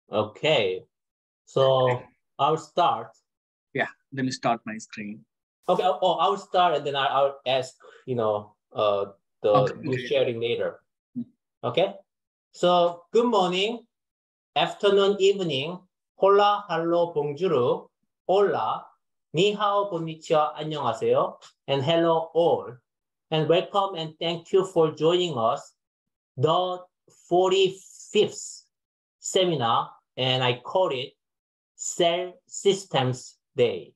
Okay, so I'll start. Yeah, let me start my screen. Okay, I'll start and then I'll ask, Okay, you okay. sharing later. Okay, so good morning, afternoon, evening, 홀라, 할로, 봉주르, 올라, 니하오, konnichiwa, 안녕하세요, and hello all, and welcome and thank you for joining us, the 45th seminar, and I call it Cell Systems Day.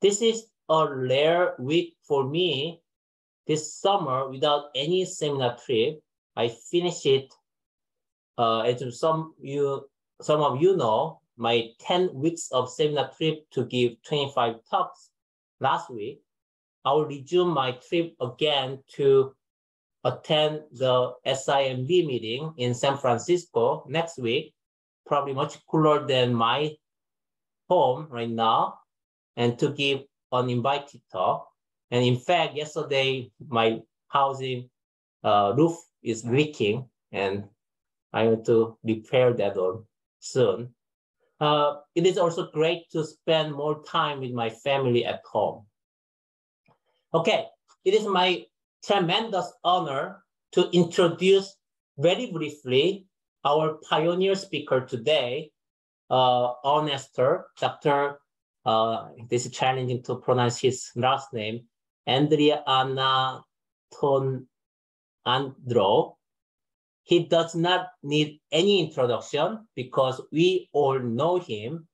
This is a rare week for me this summer without any seminar trip. I finished it, as some of you know, my 10 weeks of seminar trip to give 25 talks last week. I will resume my trip again to attend the SIMB meeting in San Francisco next week, probably much cooler than my home right now, and to give an invited talk. And in fact, yesterday, my housing roof is leaking, and I want to repair that one soon. It is also great to spend more time with my family at home. Okay, it is my tremendous honor to introduce very briefly our pioneer speaker today, Ernesto, Dr. This is challenging to pronounce his last name, Andrea Andro. He does not need any introduction because we all know him.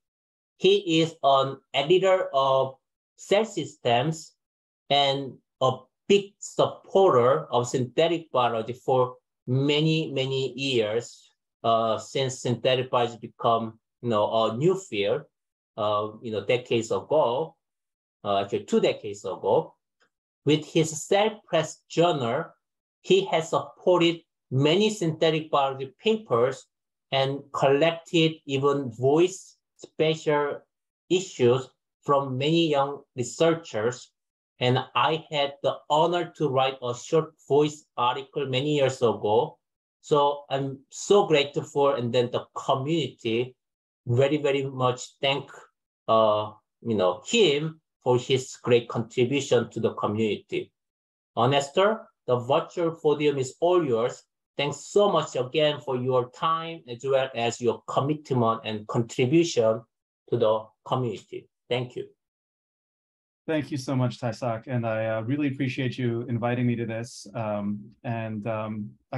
He is an editor of Cell Systems and a big supporter of synthetic biology for many, many years, since synthetic biology become, a new field, decades ago, actually 2 decades ago. With his self-pressed journal, he has supported many synthetic biology papers and collected even voice spatial issues from many young researchers. And I had the honor to write a short voice article many years ago. So I'm so grateful, and then the community very, very much thank him for his great contribution to the community. Nestor, the virtual podium is all yours. Thanks so much again for your time as well as your commitment and contribution to the community. Thank you. Thank you so much, Taisak, and I really appreciate you inviting me to this. I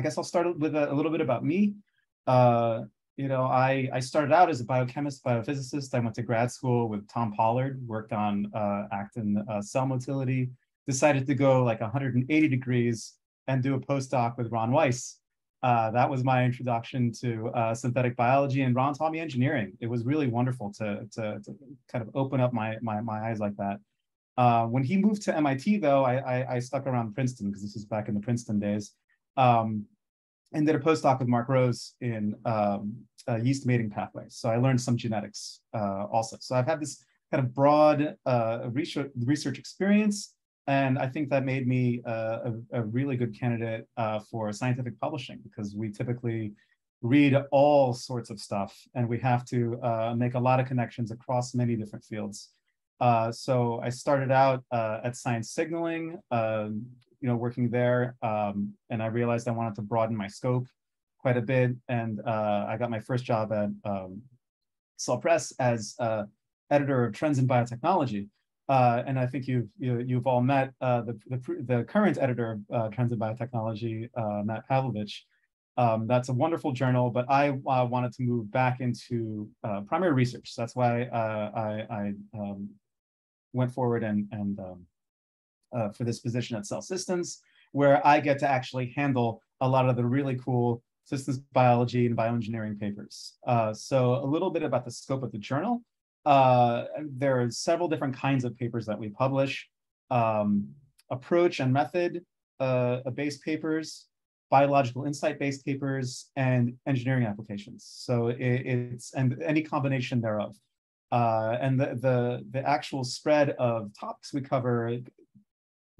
guess I'll start with a little bit about me. I started out as a biochemist, biophysicist. I went to grad school with Tom Pollard, worked on actin cell motility, decided to go like 180 degrees and do a postdoc with Ron Weiss. That was my introduction to synthetic biology, and Ron taught me engineering. It was really wonderful to kind of open up my eyes like that. When he moved to MIT, though, I stuck around Princeton because this was back in the Princeton days, and did a postdoc with Mark Rose in yeast mating pathways. So I learned some genetics also. So I've had this kind of broad research experience, and I think that made me a really good candidate for scientific publishing, because we typically read all sorts of stuff, and we have to make a lot of connections across many different fields. So I started out at Science Signaling, working there, and I realized I wanted to broaden my scope quite a bit, and I got my first job at Cell Press as editor of Trends in Biotechnology. And I think you've all met the current editor of Trends in Biotechnology, Matt Pavlovich. That's a wonderful journal, but I wanted to move back into primary research. So that's why I went forward and for this position at Cell Systems, where I get to actually handle a lot of the really cool systems biology and bioengineering papers. So a little bit about the scope of the journal. There are several different kinds of papers that we publish: approach and method based papers, biological insight based papers, and engineering applications. So it's any combination thereof. And the actual spread of topics we cover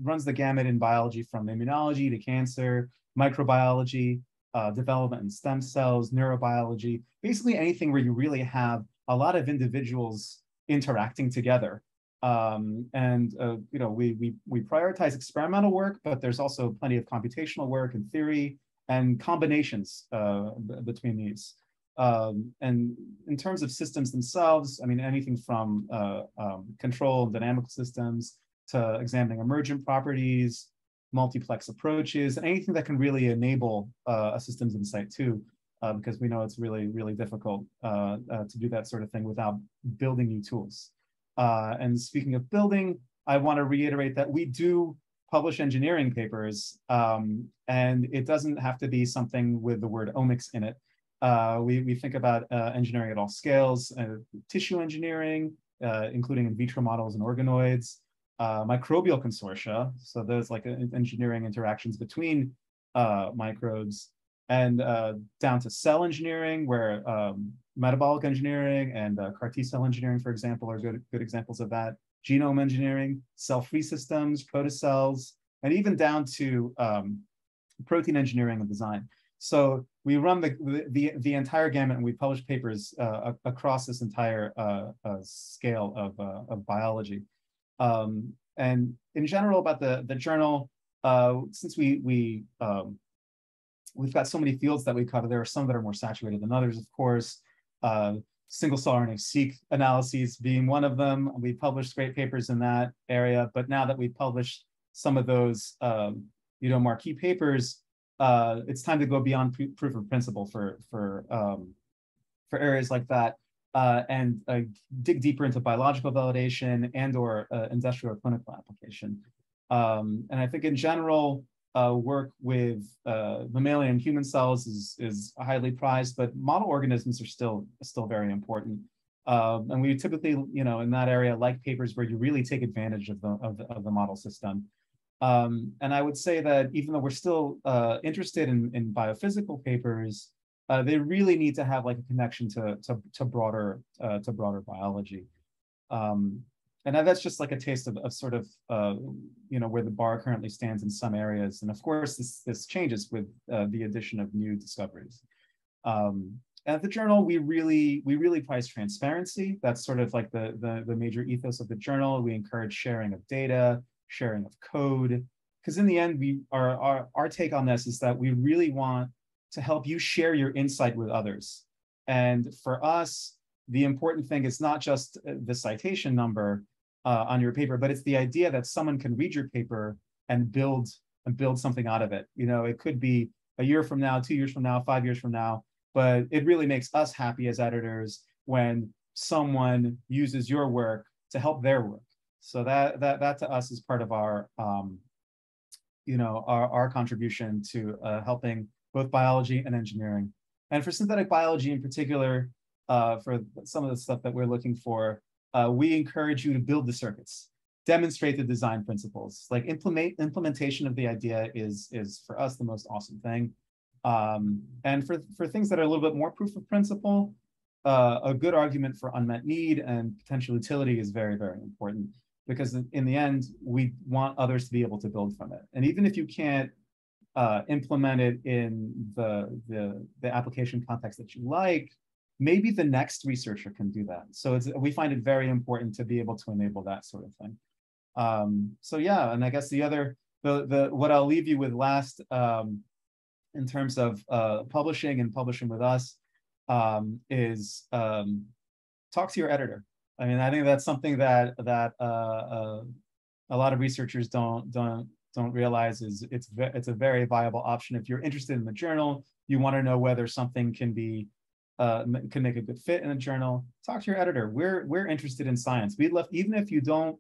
runs the gamut in biology, from immunology to cancer, microbiology, development in stem cells, neurobiology, basically anything where you really have a lot of individuals interacting together. You know, we prioritize experimental work, but there's also plenty of computational work and theory and combinations between these. And in terms of systems themselves, I mean, anything from control and dynamical systems to examining emergent properties, multiplex approaches, and anything that can really enable a systems insight too, because we know it's really, really difficult to do that sort of thing without building new tools. And speaking of building, I want to reiterate that we do publish engineering papers, and it doesn't have to be something with the word omics in it. We think about engineering at all scales, tissue engineering, including in vitro models and organoids, microbial consortia, so there's like engineering interactions between microbes, and down to cell engineering, where metabolic engineering and CAR T cell engineering, for example, are good examples of that. Genome engineering, cell-free systems, protocells, and even down to protein engineering and design. So we run the entire gamut, and we publish papers across this entire scale of biology. And in general, about the journal, since we've got so many fields that we cover, there are some that are more saturated than others, of course. Single-cell RNA-seq analyses being one of them. We published great papers in that area, but now that we've published some of those you know, marquee papers, it's time to go beyond proof of principle for areas like that, and dig deeper into biological validation and or industrial or clinical application. And I think in general, work with mammalian and human cells is highly prized, but model organisms are still very important. And we typically, you know, in that area, like papers where you really take advantage of the model system. And I would say that even though we're still interested in biophysical papers, they really need to have like a connection to broader biology. And that's just like a taste of sort of you know, where the bar currently stands in some areas. And of course, this changes with the addition of new discoveries. At the journal, we really prize transparency. That's sort of like the major ethos of the journal. We encourage sharing of data, sharing of code, because in the end, our take on this is that we really want to help you share your insight with others. And for us, the important thing is not just the citation number on your paper, but it's the idea that someone can read your paper and build something out of it. You know, it could be a year from now, 2 years from now, 5 years from now, but it really makes us happy as editors when someone uses your work to help their work. So that to us is part of our you know, our contribution to helping both biology and engineering. And for synthetic biology in particular, for some of the stuff that we're looking for, we encourage you to build the circuits, demonstrate the design principles. Like implementation of the idea is for us the most awesome thing. And for things that are a little bit more proof of principle, a good argument for unmet need and potential utility is very, very important, because in the end, we want others to be able to build from it. And even if you can't implement it in the application context that you like, maybe the next researcher can do that. So we find it very important to be able to enable that sort of thing. So yeah, and I guess what I'll leave you with last in terms of publishing and publishing with us is talk to your editor. I mean, I think that's something that a lot of researchers don't realize is it's a very viable option. If you're interested in the journal, you want to know whether something can make a good fit in a journal, talk to your editor. We're interested in science. We'd love, even if you don't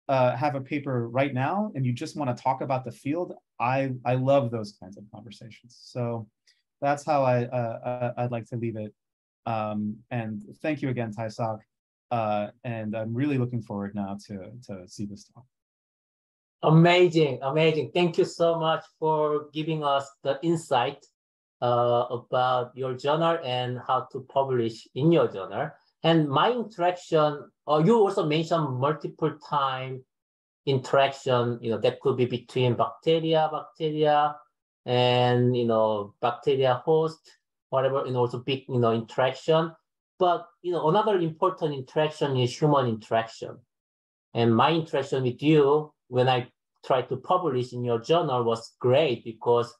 have a paper right now and you just want to talk about the field, I love those kinds of conversations. So that's how I'd like to leave it. And thank you again, Tai-Sok. And I'm really looking forward now to see this talk. Amazing. Thank you so much for giving us the insight about your journal and how to publish in your journal. And my interaction, you also mentioned multiple time interaction, you know, that could be between bacteria, and bacteria host, whatever, and also big interaction. But another important interaction is human interaction. And my interaction with you when I tried to publish in your journal was great, because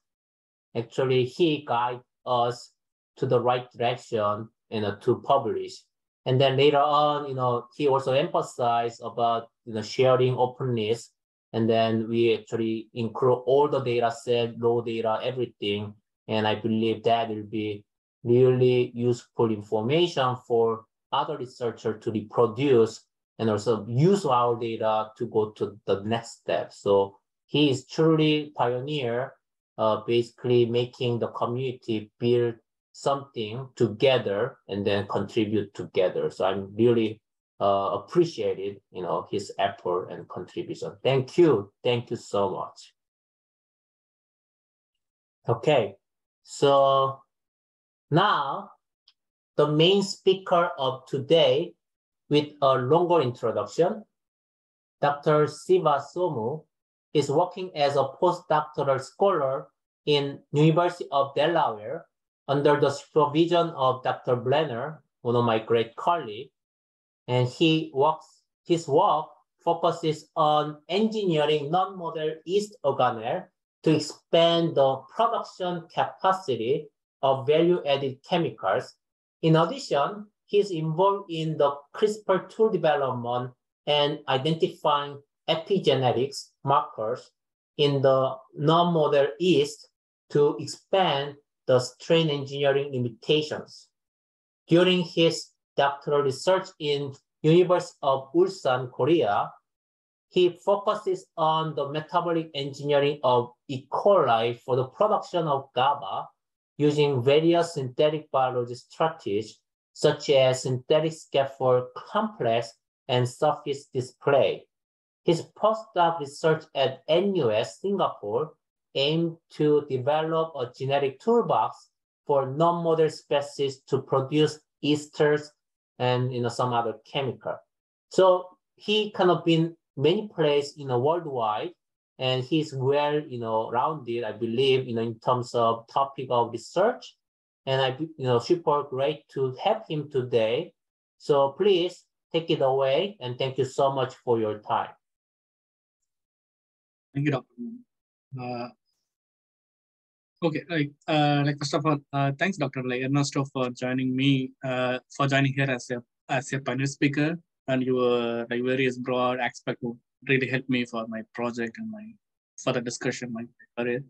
actually he guided us to the right direction, to publish. And then later on, he also emphasized about sharing openness. And then we actually include all the data set, raw data, everything. And I believe that will be really useful information for other researchers to reproduce and also use our data to go to the next step. So he is truly pioneer, basically making the community build something together and then contribute together. So I'm really appreciated, his effort and contribution. Thank you so much. Okay, so now the main speaker of today with a longer introduction, Dr. Siva Somu is working as a postdoctoral scholar in University of Delaware under the supervision of Dr. Brenner, one of my great colleagues. And his work focuses on engineering non-model yeast organelle to expand the production capacity of value-added chemicals. In addition, he's involved in the CRISPR tool development and identifying epigenetics markers in the non-model yeast to expand the strain engineering limitations. During his doctoral research in University of Ulsan, Korea, he focuses on the metabolic engineering of E. coli for the production of GABA using various synthetic biology strategies, such as synthetic scaffold complex and surface display. His postdoc research at NUS Singapore aimed to develop a genetic toolbox for non-model species to produce esters and some other chemical. So he kind of been many places worldwide, and he's well rounded, I believe, in terms of topic of research. And I super great to have him today. So please take it away, and thank you so much for your time. Thank you, Dr. Okay, first of all, thanks, Dr. Ernesto, for joining me, for joining here as a panel speaker, and your various broad aspects will really help me for my project and for the discussion, my career.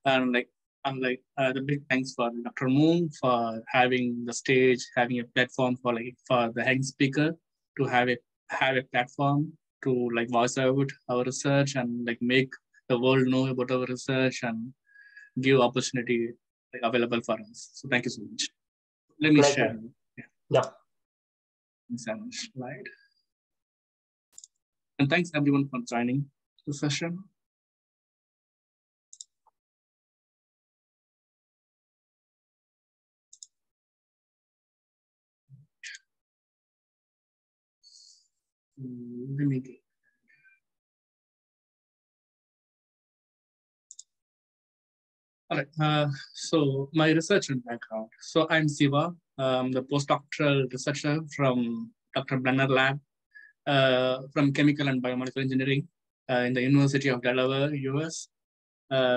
And the big thanks for Dr. Moon for having the stage, having a platform for the young speaker to have a platform to voice out our research and make the world know about our research and give opportunity available for us. So thank you so much. Let me share. Yeah. Slide. And thanks everyone for joining the session. Let me get. All right, so my research and background. So I'm Siva, the postdoctoral researcher from Dr. Brenner Lab from Chemical and Biomolecular Engineering in the University of Delaware, US.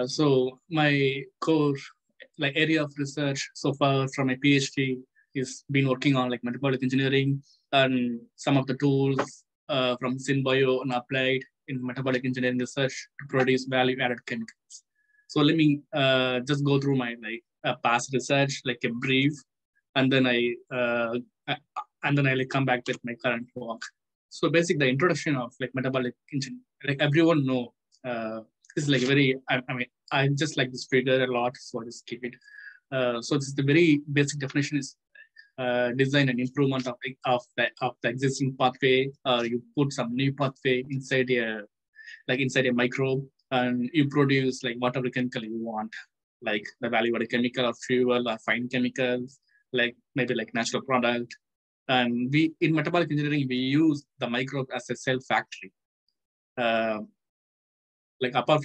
So my core area of research so far from my PhD is been working on metabolic engineering and some of the tools from SynBio and applied in metabolic engineering research to produce value-added chemicals. So let me just go through my past research, a brief, and then I come back with my current work. So basically, the introduction of metabolic engineering, everyone know, is very. I just like this figure a lot, so I just keep it. So this is the very basic definition is design and improvement of the existing pathway. You put some new pathway inside a microbe, and you produce whatever chemical you want, the value-added chemical or fuel or fine chemicals, maybe natural product. And we in metabolic engineering we use the microbe as a cell factory. Apart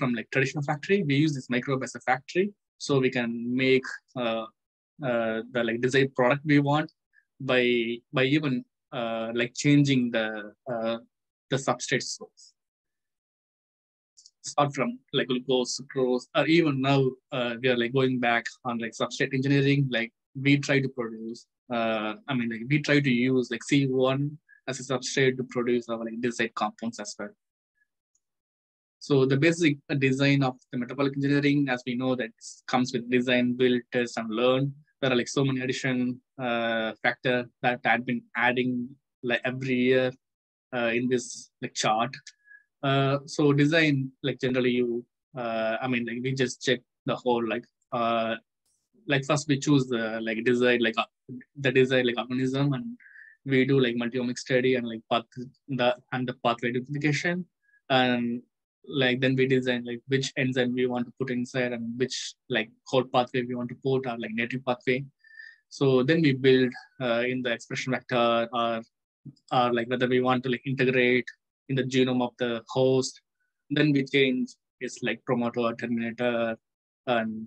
from traditional factory, we use this microbe as a factory so we can make the like desired product we want by even like changing the substrate source. Start from like glucose, sucrose, or even now we are like going back on like substrate engineering. Like we try to produce, like we try to use like C1 as a substrate to produce our like desired compounds as well. So the basic design of the metabolic engineering, as we know, that comes with design, build, test, and learn. There are like so many addition factors that had been adding like every year in this like chart. So design, like generally you, like we just check the whole like first we choose the like design like the design like organism, and we do like multi-omic study and like the pathway identification, and like then we design like which enzyme we want to put inside and which like whole pathway we want to put, or like native pathway. So then we build in the expression vector, or like whether we want to like integrate in the genome of the host. Then we change its like promoter or terminator, and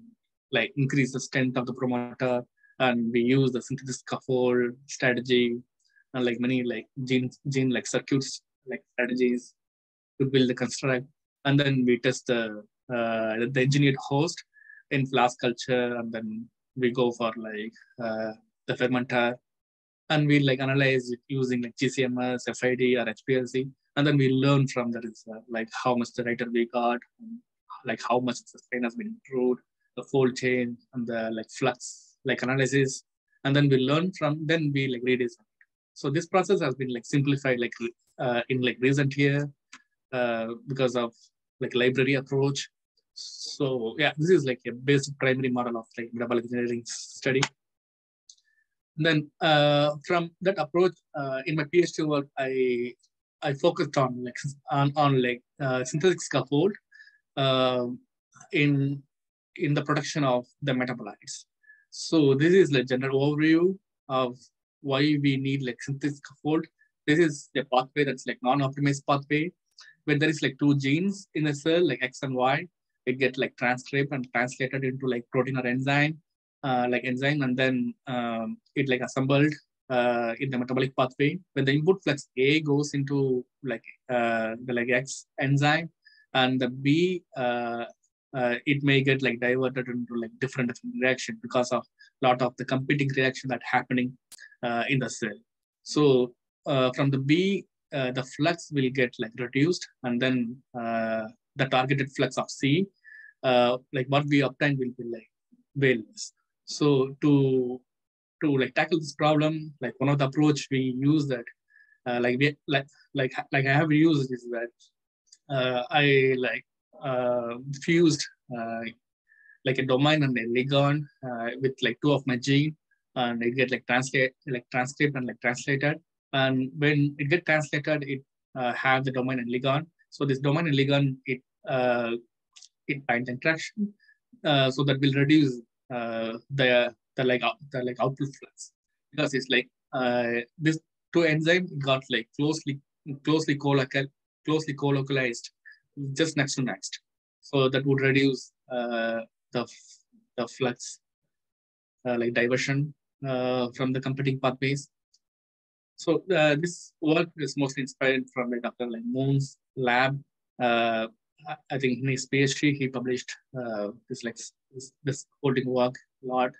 like increase the strength of the promoter, and we use the synthesis scaffold strategy and like many like gene like circuits like strategies to build the construct. And then we test the engineered host in flask culture, and then we go for like the fermenter, and we like analyze it using like GCMS, FID, or HPLC, and then we learn from the result, like how much the writer we got, like how much the strain has been improved, the fold change, and the like flux like analysis, and then we learn from, then we like redesign. So this process has been like simplified like in like recent year because of like library approach. So yeah, this is like a basic primary model of like metabolic engineering study. Then from that approach, in my PhD work, I focused on like synthetic scaffold in the production of the metabolites. So this is like general overview of why we need like synthetic scaffold. This is the pathway that's like non-optimized pathway, when there is like two genes in a cell, like X and Y, it get like transcribed and translated into like protein or enzyme, and then it like assembled in the metabolic pathway. When the input flux A goes into like the like X enzyme, and the B it may get like diverted into like different reaction because of a lot of the competing reaction that happening in the cell. So from the B, the flux will get like reduced, and then the targeted flux of C, like what we obtain will be like way less. So to like tackle this problem, like one of the approach we use that I have used is that I like fused like a domain and a ligand with like two of my gene, and it get like transcript and like translated. And when it get translated, it have the domain and ligand. So this domain and ligand, it binds interaction, so that will reduce the output flux, because it's like this two enzyme got like closely co-localized just next to next, so that would reduce the flux like diversion from the competing pathways. So this work is mostly inspired from like Dr. like Moon's lab. I think in his PhD he published this holding work a lot,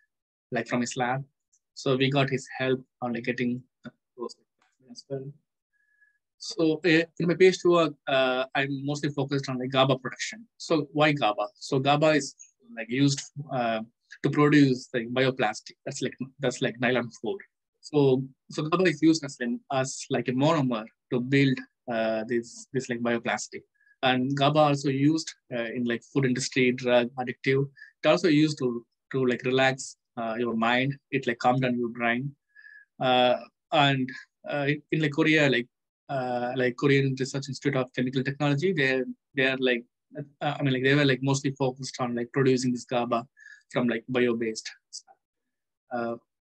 like from his lab. So we got his help on like getting those as well. So in my PhD work, I'm mostly focused on like GABA production. So why GABA? So GABA is like used to produce like bioplastic. That's like nylon 4. So GABA is used as like a monomer to build this like bioplastic. And GABA also used in like food industry, drug, addictive. It also used to like relax your mind. It like calm down your brain. And in like Korea, like Korean Research Institute of Chemical Technology, they are like they were like mostly focused on like producing this GABA from like bio-based.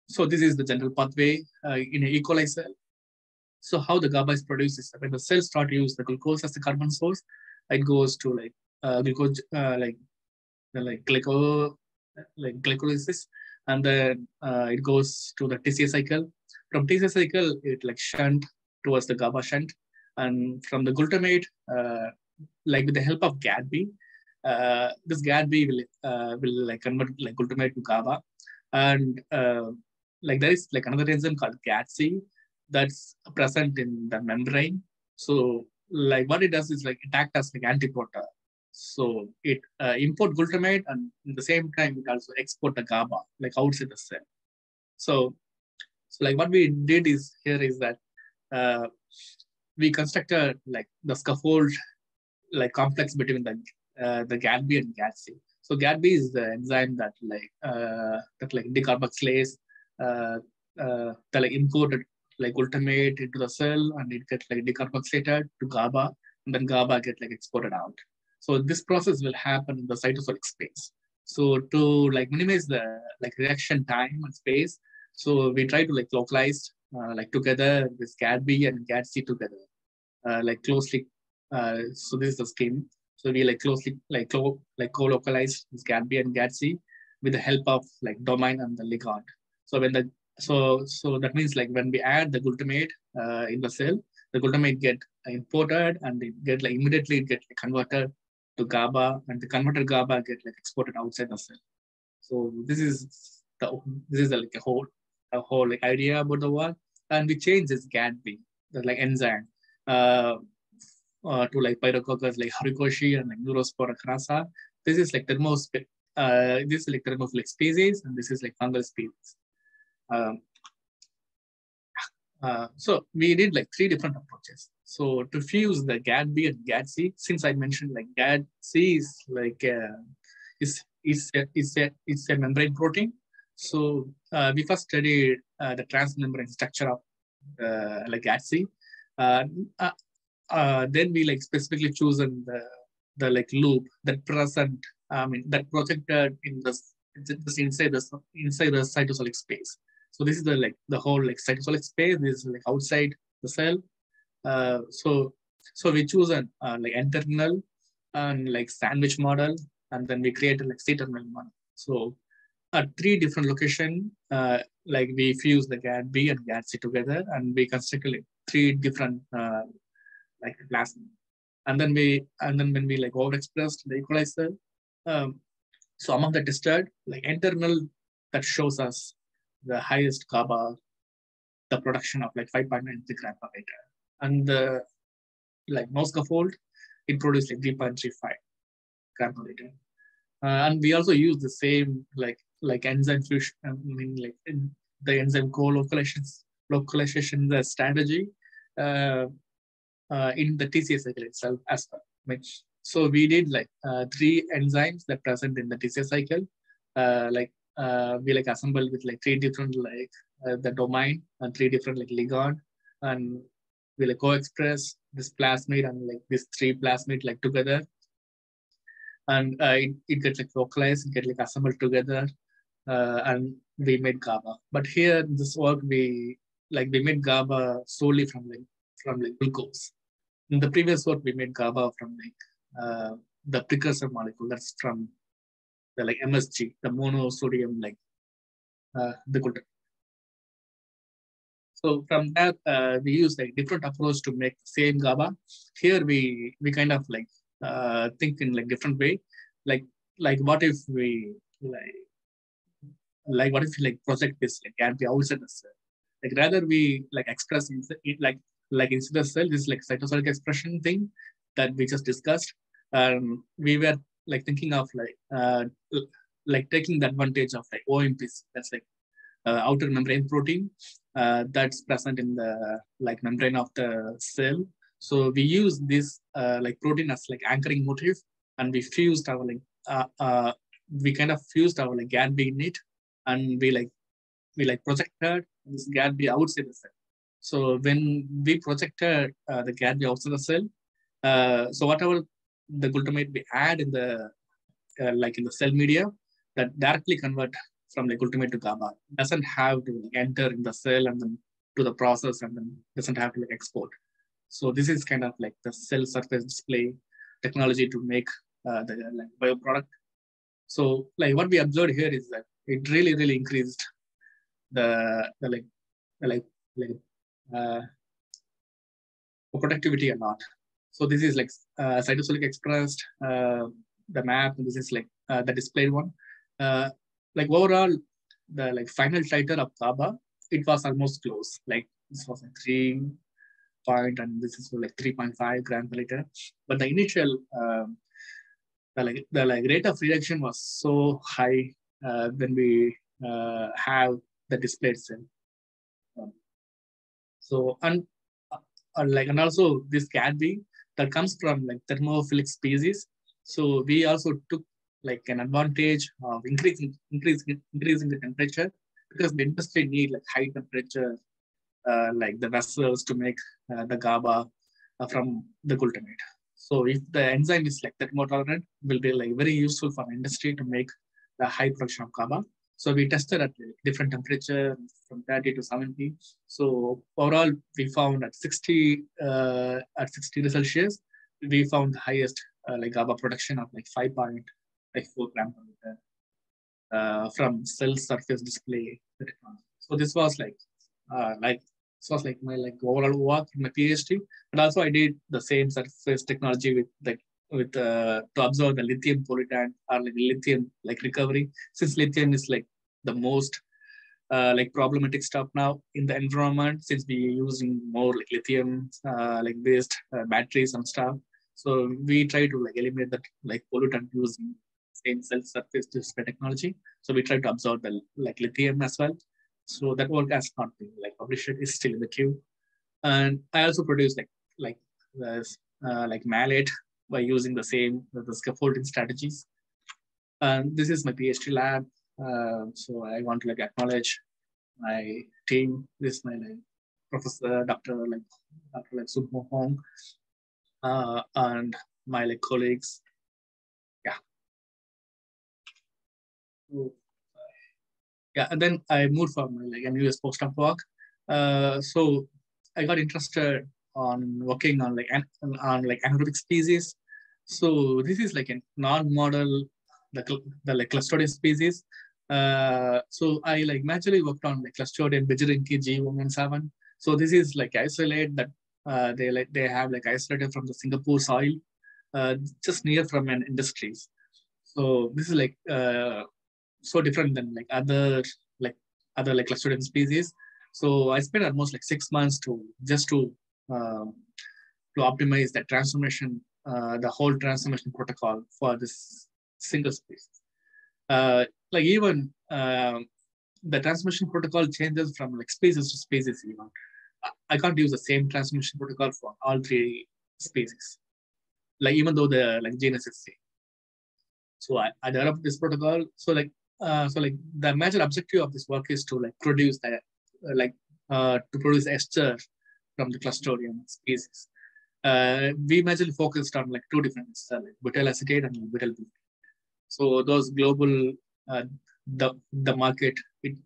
So this is the general pathway in an E. coli cell. So how the GABA is produced is when the cells start to use the glucose as the carbon source, it goes to like glucose like glycolysis, and then it goes to the TCA cycle. From TCA cycle, it like shunt towards the GABA shunt, and from the glutamate, like with the help of GADB, this GADB will like convert like glutamate to GABA, and like there is like another enzyme called GADC that's present in the membrane. So like what it does is like it acts as like antiproton. So it import glutamate, and at the same time it also export the GABA like outside the cell. So like what we did is here is that we constructed like the scaffold like complex between the GADB and GADC. So GADB is the enzyme that like decarboxylase the like imported like glutamate into the cell, and it gets like decarboxylated to GABA, and then GABA get like exported out. So this process will happen in the cytosolic space. So to like minimize the like reaction time and space, so we try to like localize like together this GADB and GADC together, like closely. So this is the scheme. So we like closely like co-localize this GADB and GADC with the help of like domain and the ligand. So when the so that means like when we add the glutamate in the cell, the glutamate get imported, and it get like immediately get like converted to GABA, and the converted GABA get like exported outside the cell. So this is like a whole like idea about the work, and we change this GADB, the like enzyme, to like Pyrococcus like Harikoshi and like Neurospora crassa. This is like thermophilic species, and this is like fungal species. So we did like 3 different approaches. So to fuse the GADB and GADC, since I mentioned like GADC is like it's a membrane protein. So we first studied the transmembrane structure of like GADC. Then we like specifically chosen the like loop that present, that projected in this inside the cytosolic space. So this is the like the whole like cytosolic space. This is like outside the cell. So we choose an like N-terminal and like sandwich model, and then we created like C-terminal model. So at 3 different locations, like we fuse the GADB and GADC together, and we constructed like 3 different like plasmid. And then when we like overexpressed the equalizer, so among the tested like N-terminal that shows us the highest GABA, the production of like 5.93 gram per liter, and the like no scaffold, it produced like 3.35 gram per liter. And we also use the same like enzyme fusion, like the enzyme co-localization the strategy in the TCA cycle itself as well. Which so we did like 3 enzymes that present in the TCA cycle, we like assembled with like 3 different like the domain and 3 different like ligand, and we like co-express this plasmid and like this 3 plasmid like together, and it gets like localized, it gets like assembled together, and we made GABA. But here in this work we made GABA solely from glucose. In the previous work we made GABA from like the precursor molecule that's from the like MSG, the monosodium like the glutamate. So from that we use like different approach to make the same GABA. Here we kind of like think in like different way, like what if we what if we like project this like GADB outside the cell, like rather we like express it like inside the cell, this like cytosolic expression thing that we just discussed. We were like thinking of like taking the advantage of like OMPs, that's like outer membrane protein that's present in the like membrane of the cell. So we use this like protein as like anchoring motif, and we fused our like we kind of fused our like GADB in it, and we projected this GADB outside the cell. So when we projected the GADB outside the cell, so whatever the glutamate we add in the like in the cell media, that directly convert from like glutamate to GABA, doesn't have to like enter in the cell and then to the process, and then doesn't have to like export. So this is kind of like the cell surface display technology to make the like bioproduct. So like what we observed here is that it really increased the productivity a lot. So this is like cytosolic expressed, the map, and this is like the displayed one. Like overall, the like final titer of GABA, it was almost close. Like this was like 3 point, and this is like 3.5 gram per liter. But the initial the rate of reduction was so high when we have the displayed cell. So and also this CADV that comes from like thermophilic species. So we also took like an advantage of increasing the temperature, because the industry need like high temperature like the vessels to make the GABA from the glutamate. So if the enzyme is like thermotolerant, will be like very useful for industry to make the high production of GABA. So we tested at different temperature from 30 to 70. So overall, we found at 60 degrees Celsius, we found the highest like GABA production of like 5.4 gram per liter from cell surface display technology. So this was like my like overall work in my PhD, and also I did the same surface technology with to observe the lithium pollutant or like lithium like recovery, since lithium is like the most like problematic stuff now in the environment, since we are using more like lithium like based batteries and stuff. So we try to like eliminate that like pollutant using same cell surface display technology. So we try to absorb the like lithium as well. So that work has not been like published; is still in the queue. And I also produce like malate by using the same the scaffolding strategies. And this is my PhD lab. So I want to like acknowledge my team. This is my like, professor, Dr. Subho Hong, and my like colleagues. Yeah. Yeah, and then I moved for my like MUS postdoc work. So I got interested on working on like anaerobic species. So this is like a non-model the like Clostridium species. So I like majorly worked on like Clostridium bigerenki G117. So this is like isolate that they have like isolated from the Singapore soil, just near from an industries. So this is like so different than like other Clostridium species. So I spent almost like 6 months to optimize that transformation, the whole transformation protocol for this single species. Like even the transformation protocol changes from like species to species. Even I can't use the same transformation protocol for all 3 species. Like even though the like genus is same. So I developed this protocol. So like the major objective of this work is to like produce the to produce ester from the Clostridium species. We majorly focused on like 2 different esters, like butyl acetate and butyl butane. So those global the market it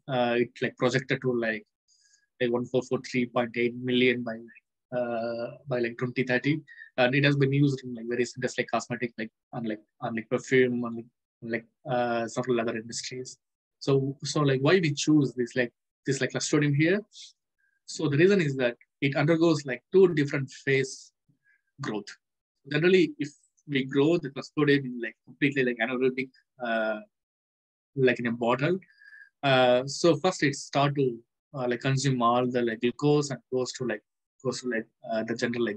like projected to like 1443.8 million by like 2030, and it has been used in like various industries like cosmetic, like on perfume, on several other industries. So like why we choose this Clostridium here? So the reason is that it undergoes like 2 different phase growth. Generally, if we grow the Clostridium in like completely like anaerobic, like in a bottle, so first it start to like consume all the like glucose and goes to the general like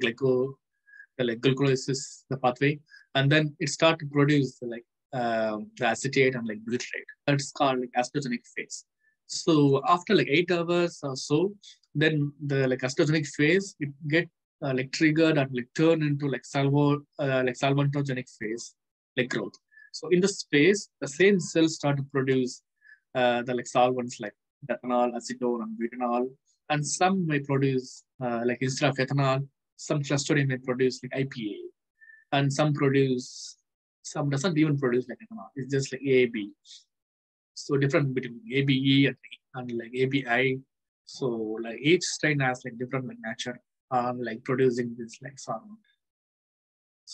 glucolysis the pathway, and then it start to produce the acetate and like butyrate. That's called like acidogenic phase. So after like 8 hours or so, then the like acidogenic phase it get like triggered and like turn into like solventogenic phase like growth. So in this phase, the same cells start to produce the like solvents like ethanol, acetone, and butanol, and some may produce like instead of ethanol, some Clostridium may produce like IPA, and some doesn't even produce like ethanol. It's just like AAB. So different between ABE and like ABI. So like each strain has like different like nature like producing this like solvent.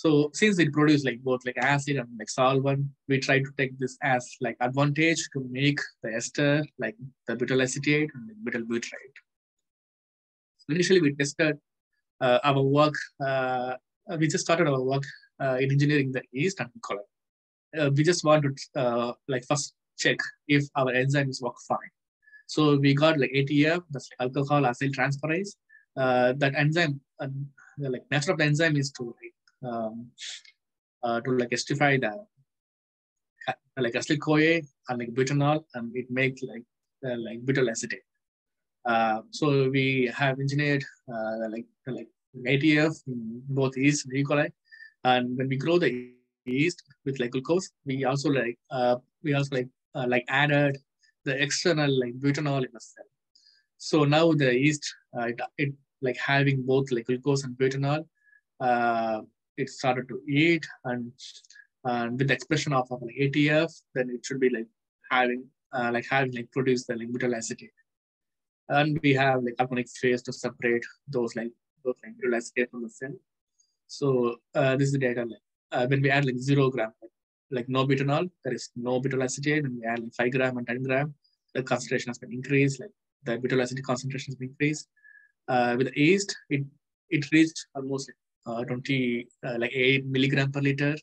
So since it produces like both like acid and like solvent, we try to take this as like advantage to make the ester like the butyl acetate and like butyl butyrate. So initially we tested our work. We just started our work in engineering the yeast and color. We just want to like first check if our enzymes work fine. So we got like ATF, that's like alcohol acyl transferase. That enzyme, like nature of the enzyme is to like estify the like acyl CoA and like butanol, and it makes like butyl acetate. So we have engineered like ATF in both yeast and E. coli, and when we grow the yeast with like glucose, we also added the external like butanol in the cell. So now the yeast it like having both like glucose and butanol, it started to eat, and with the expression of like ATF, then it should be like having produce the like butyl acetate. And we have like carbonic phase to separate those butyl acetate from the cell. So this is the data like when we add like 0 gram, like no butanol, there is no butyl acetate. When we add like 5 gram and 10 gram, the concentration has been increased, like the butyl acetate concentration has been increased. With the yeast, it reached almost 8 milligram per liter.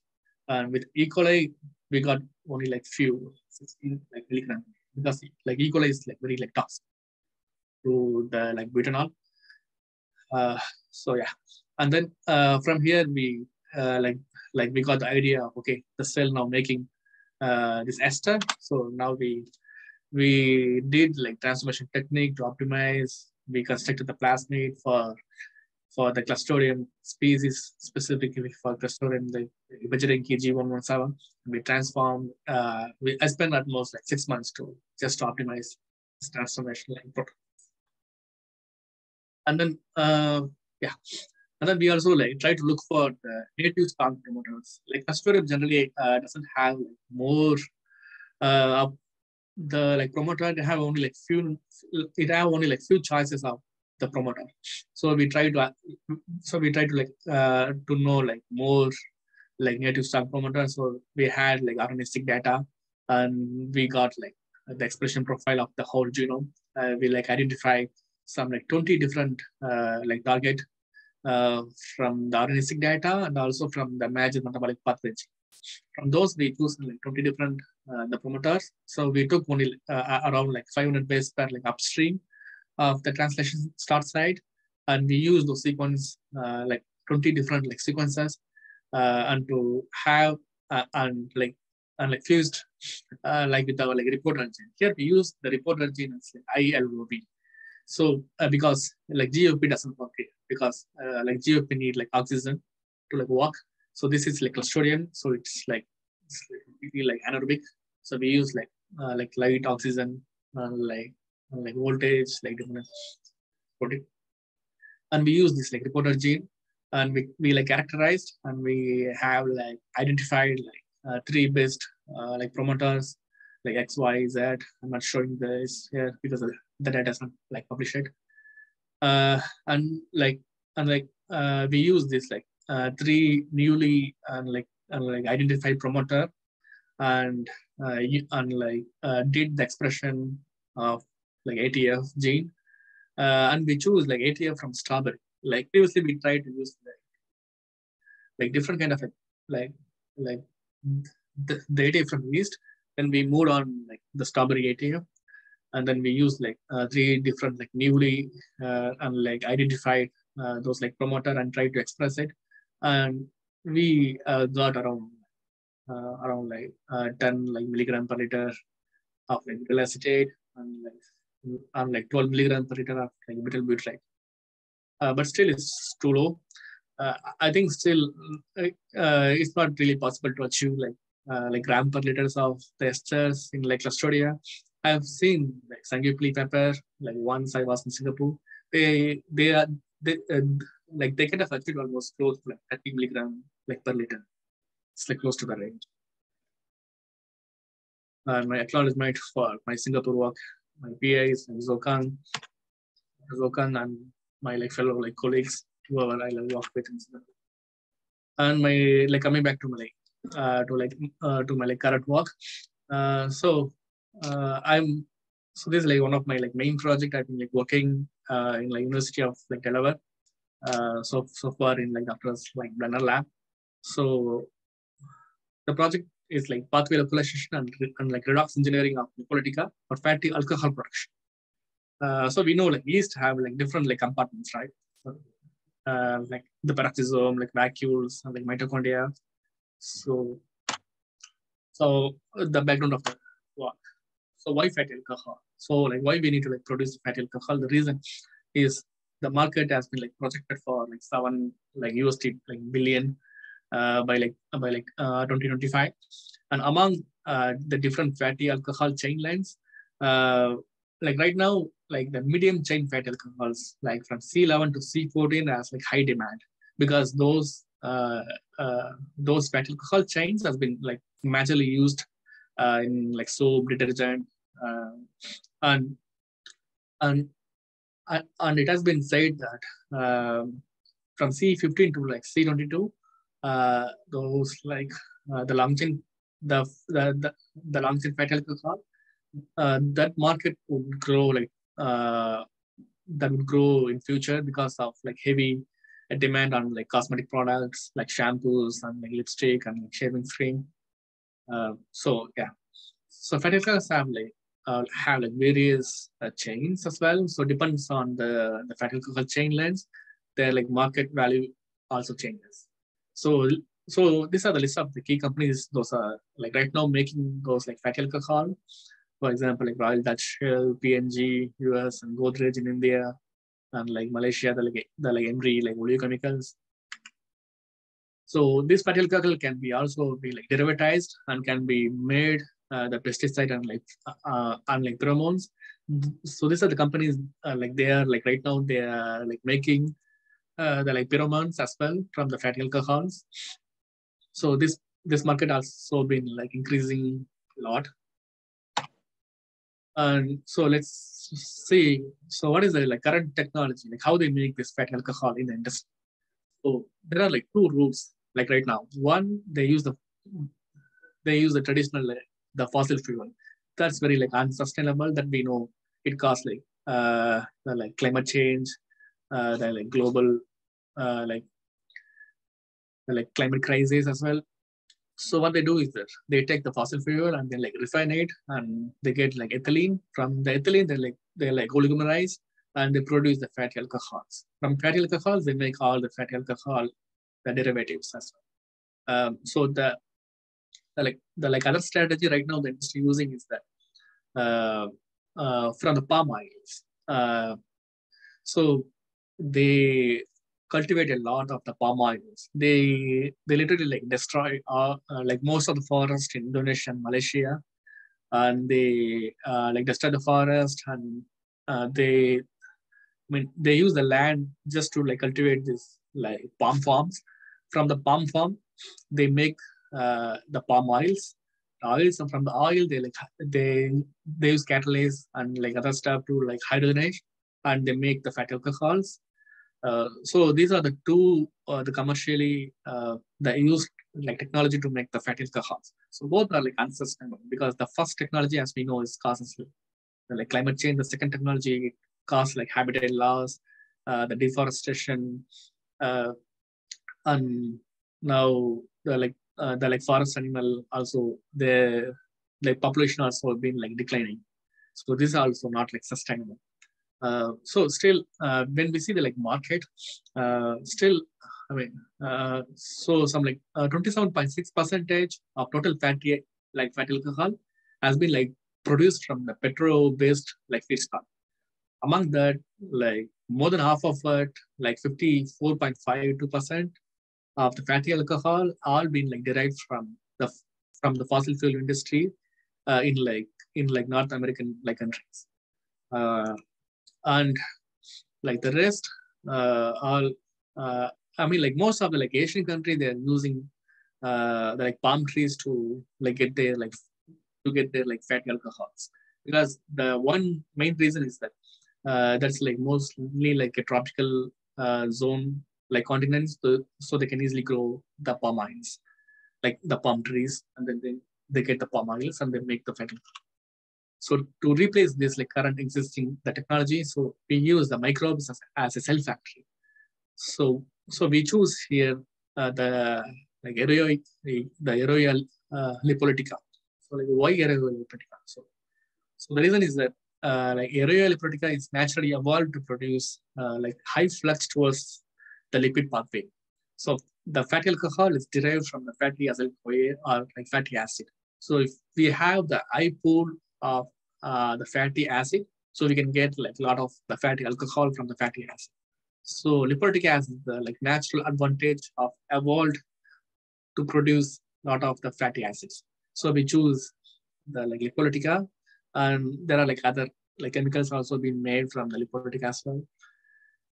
And with E. coli, we got only like 16 like milligram, because like E. coli is like very like toxic to the like butanol. So yeah, and then from here we we got the idea of, okay, the cell now making this ester. So now we did like transformation technique to optimize. We constructed the plasmid for the Clostridium species, specifically for Clostridium, the Bajranki G117. We transformed. I spent almost like 6 months to just optimize this transformation like protocol. And then yeah, and then we also like try to look for the native spark promoters. Like Clostridium generally doesn't have like more the like promoter. They have only like few. It have only like few choices of the promoter. So we try to to know like more like native spark promoters. So we had like RNA-seq data, and we got like the expression profile of the whole genome. We like identify some like 20 different like target from the RNA-seq data, and also from the major metabolic pathway. From those, we choose like 20 different the promoters. So we took only around like 500 base pair like upstream of the translation start site, and we use those sequence like 20 different like sequences and to have and fused like with our like reporter gene. Here we use the reporter gene as like ILOB. So because like GFP doesn't work here, because like GFP need like oxygen to like work. So this is like Clostridium, so it's really like anaerobic. So we use like light oxygen and like voltage like different, and we use this like reporter gene, and we like characterized, and we have like identified like 3 best like promoters like X, Y, Z. I'm not showing this here because the data is not like published. And we use this like 3 newly identified promoter, and did the expression of like ATF gene, and we choose like ATF from strawberry. Like previously, we tried to use like different kind of like the ATF from yeast. Then we moved on like the strawberry ATF, and then we used like 3 different like newly and like identified those like promoter and tried to express it, and we got around 10 like milligram per liter of like butyl acetate, and like 12 milligram per liter of like butyl butyrate. But still it's too low. I think still it's not really possible to achieve like gram per liters of the esters in like Clostridia. I've seen like Sangyupli pepper, like once I was in Singapore, they kind of achieved almost close to like 30 milligram like per liter. It's like close to the range. And my acknowledgement for my Singapore work, my PAs and Zokan, and my like fellow like colleagues, whoever I work with in Singapore. And my like coming back to my current work. So this is like one of my like main project. I've been like working in like University of like Delaware. So far in like doctor's like Brenner lab. So the project is like pathway localization and like redox engineering of Lipolytica for fatty alcohol production. So we know like yeast have like different like compartments, right? Like the peroxisome, like vacuoles, and like mitochondria. So the background of the work. So why fatty alcohol? So like why we need to like produce fatty alcohol? The reason is the market has been like projected for like $7 like USD like billion by 2025, and among the different fatty alcohol chain lines, like right now, like the medium chain fatty alcohols, like from C11 to C14, has like high demand because those fatty alcohol chains has been like majorly used in like soap, detergent, and and and it has been said that from C15 to like C22, those like the long chain, the long chain fatty alcohol, that market would grow like that would grow in future because of like heavy demand on like cosmetic products like shampoos and like lipstick and like shaving cream. So yeah, so fatty alcohols have like various chains as well. So depends on the fatty alcohol chain length, their like market value also changes. So these are the list of the key companies. Those are like right now making those like fatty alcohol. For example, like Royal Dutch Shell, PNG, US, and Godrej in India, and like Malaysia, the like Emery, like oleochemicals. So this fatty alcohol can be also be like derivatized and can be made the pesticide and like pheromones. So these are the companies like they are like right now they are like making the like pheromones as well from the fatty alcohols. So this market also been like increasing a lot. And so let's see. So what is the like current technology? Like how they make this fatty alcohol in the industry? So there are like two routes. Like right now, one they use the traditional the fossil fuel. That's very like unsustainable. That we know it causes the like climate change, the like global like the like climate crisis as well. So what they do is that they take the fossil fuel and then like refine it, and they get like ethylene. From the ethylene, they like oligomerize and they produce the fatty alcohols. From fatty alcohols, they make all the fatty alcohol, the derivatives as well. So the like other strategy right now the industry using is that from the palm oils. So they cultivate a lot of the palm oils. They literally like destroy like most of the forest in Indonesia and Malaysia, and they like destroy the forest, and they use the land just to like cultivate this like palm farms. From the palm farm, they make the palm oils. And from the oil, they use catalase and like other stuff to like hydrogenate, and they make the fatty alcohols. So these are the two the commercially the used like technology to make the fatty alcohols. So both are like unsustainable because the first technology, as we know, is causes like climate change. The second technology causes like habitat loss, the deforestation, and now the like forest animal also the like population also been like declining. So this is also not like sustainable. So still, when we see the like market, still, I mean, so some like 27.6% of total fatty alcohol has been like produced from the petrol-based like feedstock. Among that, like more than half of it, like 54.52% of the fatty alcohol, all been like derived from the fossil fuel industry in like North American like countries. And like the rest all I mean like most of the like Asian country they're using the like palm trees to like get their like fatty alcohols, because the one main reason is that that's like mostly like a tropical zone like continents, so they can easily grow the palm oils, like the palm trees, and then they get the palm oils and they make the fatty. So to replace this like current existing the technology, so we use the microbes as a cell factory. So we choose here the like Eroia lipolytica. So like why Eroia lipolytica? So the reason is that like Eroia lipolytica is naturally evolved to produce like high flux towards the lipid pathway. So the fatty alcohol is derived from the fatty acyl-CoA or like fatty acid. So if we have the high pool of the fatty acid, so we can get like a lot of the fatty alcohol from the fatty acid. So lipolytic acid is the like natural advantage of evolved to produce a lot of the fatty acids. So we choose the like lipolytica, and there are like other like chemicals also being made from the lipolytic as well.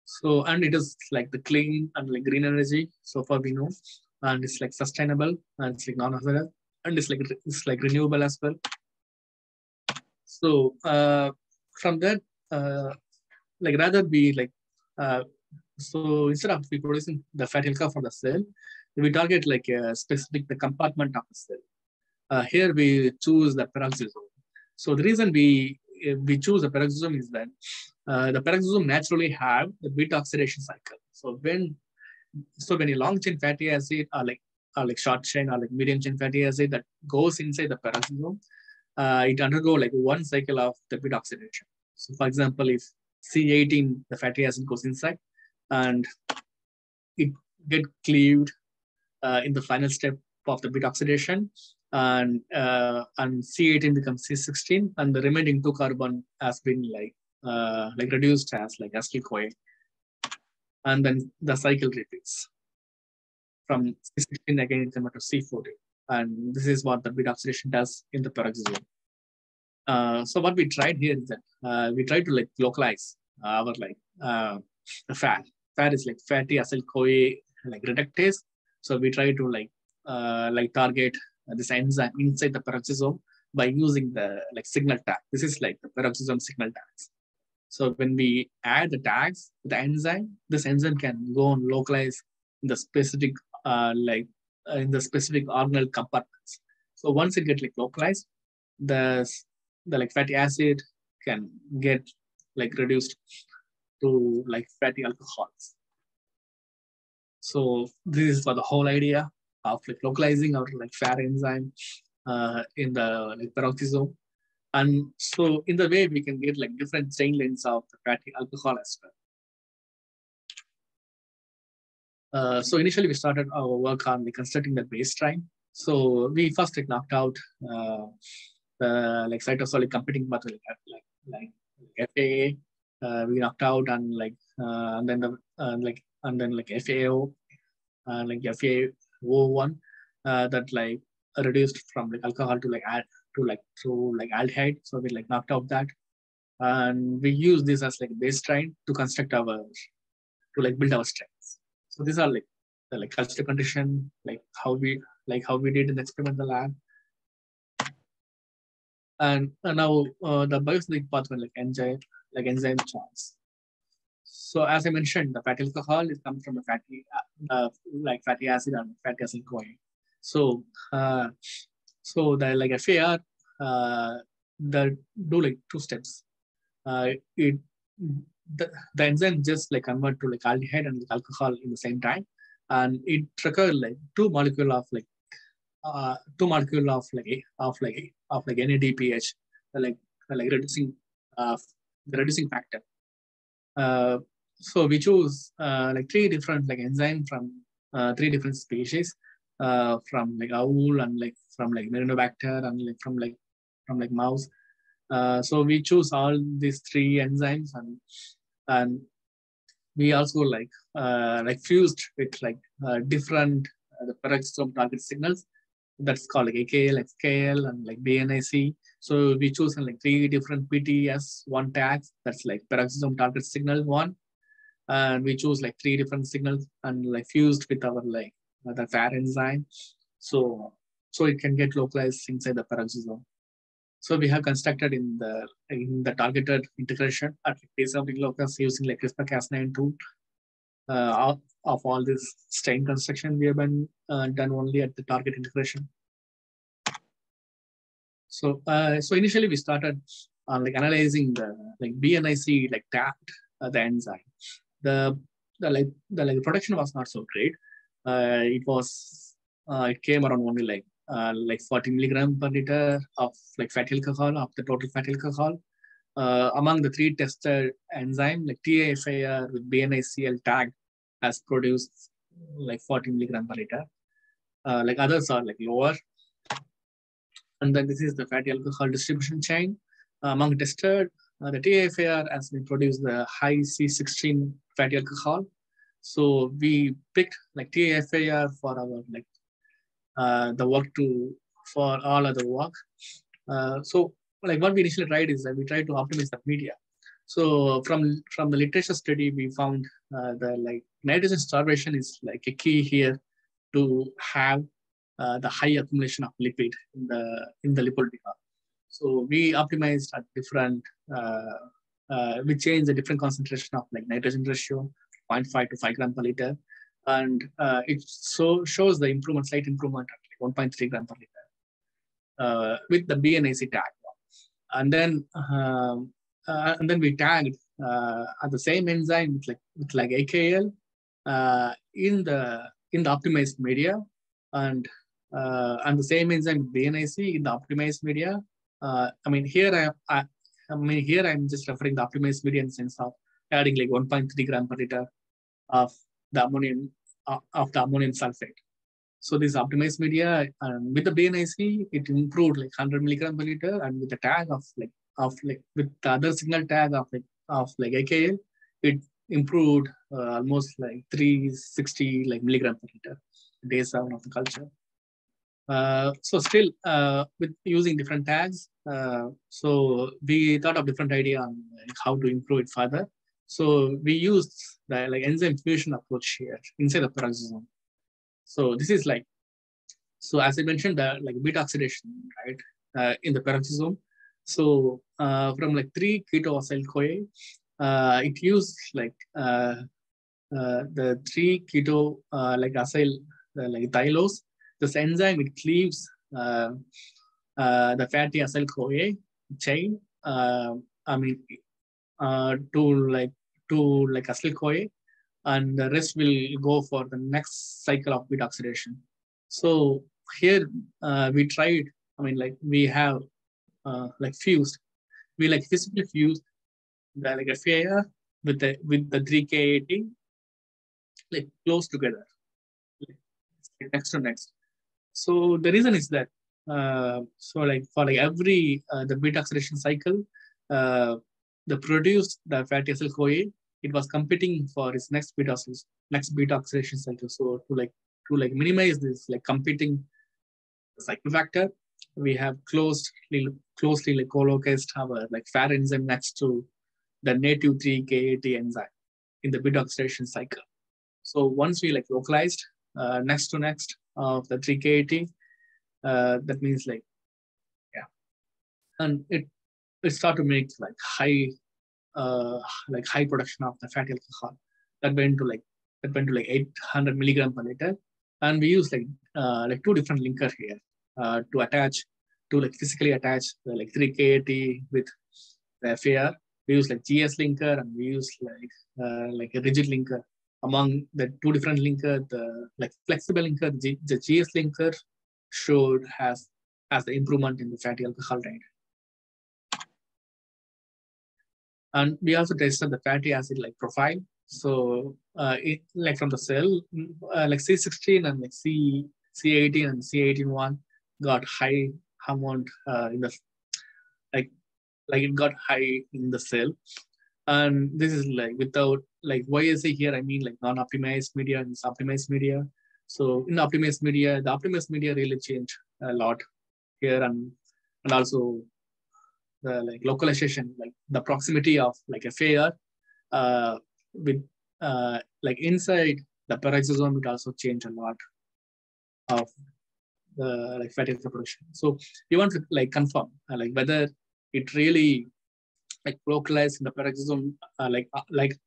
So and it is like the clean and like green energy so far we know, and it's like sustainable and it's like non-hazardous and it's like renewable as well. So from that, like rather be like so instead of we producing the fatty alcohol for the cell, we target like a specific the compartment of the cell. Here we choose the peroxisome. So the reason we choose the peroxisome is that the peroxisome naturally have the beta oxidation cycle. So when a long chain fatty acid or like short chain or like medium chain fatty acid that goes inside the peroxisome, it undergo like one cycle of the beta oxidation. So for example, if C18 the fatty acid goes inside and it get cleaved in the final step of the beta oxidation, and C18 becomes C16, and the remaining 2 carbon has been like reduced as like acyl-CoA, and then the cycle repeats from C16 again it comes to C14, and this is what the beta oxidation does in the peroxisome. So what we tried here is that we tried to like localize our like the fat. Fat is like fatty acyl-CoA like reductase. So we try to like target this enzyme inside the peroxisome by using the like signal tag. This is like the peroxisome signal tags. So when we add the tags to the enzyme, this enzyme can go and localize in the specific in the specific organelle compartments. So once it gets like localized, the like fatty acid can get like reduced to like fatty alcohols. So this is for the whole idea of like localizing our like fat enzyme in the like peroxisome. And so in the way we can get like different chain lengths of the fatty alcohol as well. So initially we started our work on like constructing the base strain. So we first like knocked out the like cytosolic competing pathway like FAA. We knocked out and like and then FAO like FAO1 that like reduced from like alcohol to like add to like aldehyde. So we like knocked out that, and we use this as like base strain to construct our build our strains. So these are like the like culture condition, like how we did in the experimental lab. And now the biosynthetic pathway like enzyme charts. So as I mentioned, the fatty alcohol is comes from the fatty fatty acid and fatty acyl-CoA. So so the like FAR the do like 2 steps. The enzyme just like convert to like aldehyde and like alcohol in the same time, and it requires like 2 molecule of like NADPH, like reducing the reducing factor. So we choose like 3 different like enzyme from 3 different species, from like owl and like from like Merinobacter and like from mouse. So we choose all these 3 enzymes, and we also like fused with like different the peroxisome target signals. That's called like AKL, XKL, and like BNIC. So we choose like 3 different PTS1 tags. That's like peroxisome target signal 1, and we choose like 3 different signals and like fused with our like the fat enzyme. So it can get localized inside the peroxisome. So we have constructed in the targeted integration at base of locus using like CRISPR-Cas9 tool. of all this strain construction we have been done only at the target integration. So so initially we started like analyzing the like BNIC like tagged the enzyme. The production was not so great. It came around only like 40 milligram per liter of like fatty alcohol, of the total fatty alcohol. Among the 3 tested enzyme, like TAFIR with BNICL tag has produced like 40 milligram per liter. Like others are like lower. And then this is the fatty alcohol distribution chain. Among tested, the TAFIR has been produced the high C16 fatty alcohol. So we picked like TAFIR for our like the work for all other work. So like what we initially tried is that we tried to optimize the media. So from the literature study, we found the like nitrogen starvation is like a key here to have the high accumulation of lipid in the lipolytica. So we optimized at different, we changed the different concentration of like nitrogen ratio, 0.5 to 5 gram per liter. And it shows the improvement, slight improvement at like 1.3 gram per liter with the BNIC tag. And then we tagged at the same enzyme with like AKL in the optimized media, and the same enzyme with BNIC in the optimized media. I mean here I'm just referring the optimized media in the sense of adding like 1.3 gram per liter of the ammonium sulfate. So this optimized media with the BNIC, it improved like 100 milligram per liter, and with the tag of with the other signal tag of AKL, it improved almost like 360 like milligram per liter, day 7 of the culture. So still with using different tags, so we thought of different idea on how to improve it further. So we used the like enzyme fusion approach here inside the peroxisome. So this is like, so as I mentioned, like beta oxidation, right, in the peroxisome. So from like 3 keto acyl CoA, it used like the 3 keto like acyl like thylose. This enzyme, it cleaves the fatty acyl CoA chain. I mean to like acyl CoA, and the rest will go for the next cycle of beta oxidation. So here we tried, I mean like we have like fused, we like physically fused the like FAR with the 3K80 like close together, like next to next. So the reason is that so like for like every the beta oxidation cycle, the produced the fatty acyl CoA, it was competing for its next beta oxidation cycle. So to minimize this like competing cycle factor, we have closely like co-localized our like FAR enzyme next to the native 3K80 enzyme in the beta oxidation cycle. So once we like localized next to next of the 3K80, that means like, yeah, and it start to make like high production of the fatty alcohol that went to like 800 milligram per liter, and we use like 2 different linker here to attach to like physically attach the like 3K80 with the FAR. We use like GS linker, and we use like a rigid linker. Among the 2 different linker, the like flexible linker, the GS linker showed has the improvement in the fatty alcohol rate. And we also tested the fatty acid like profile. So it like from the cell, like C16 and like C18 and C18-1 got high amount in the like it got high in the cell. And this is like without like, why is it here? I mean like non-optimized media and optimized media. So in the optimized media really changed a lot here, and also the like localization, like the proximity of like a FAR with like inside the peroxisome, it also changed a lot of the like fatty acid production. So you want to like confirm like whether it really like localized in the peroxisome,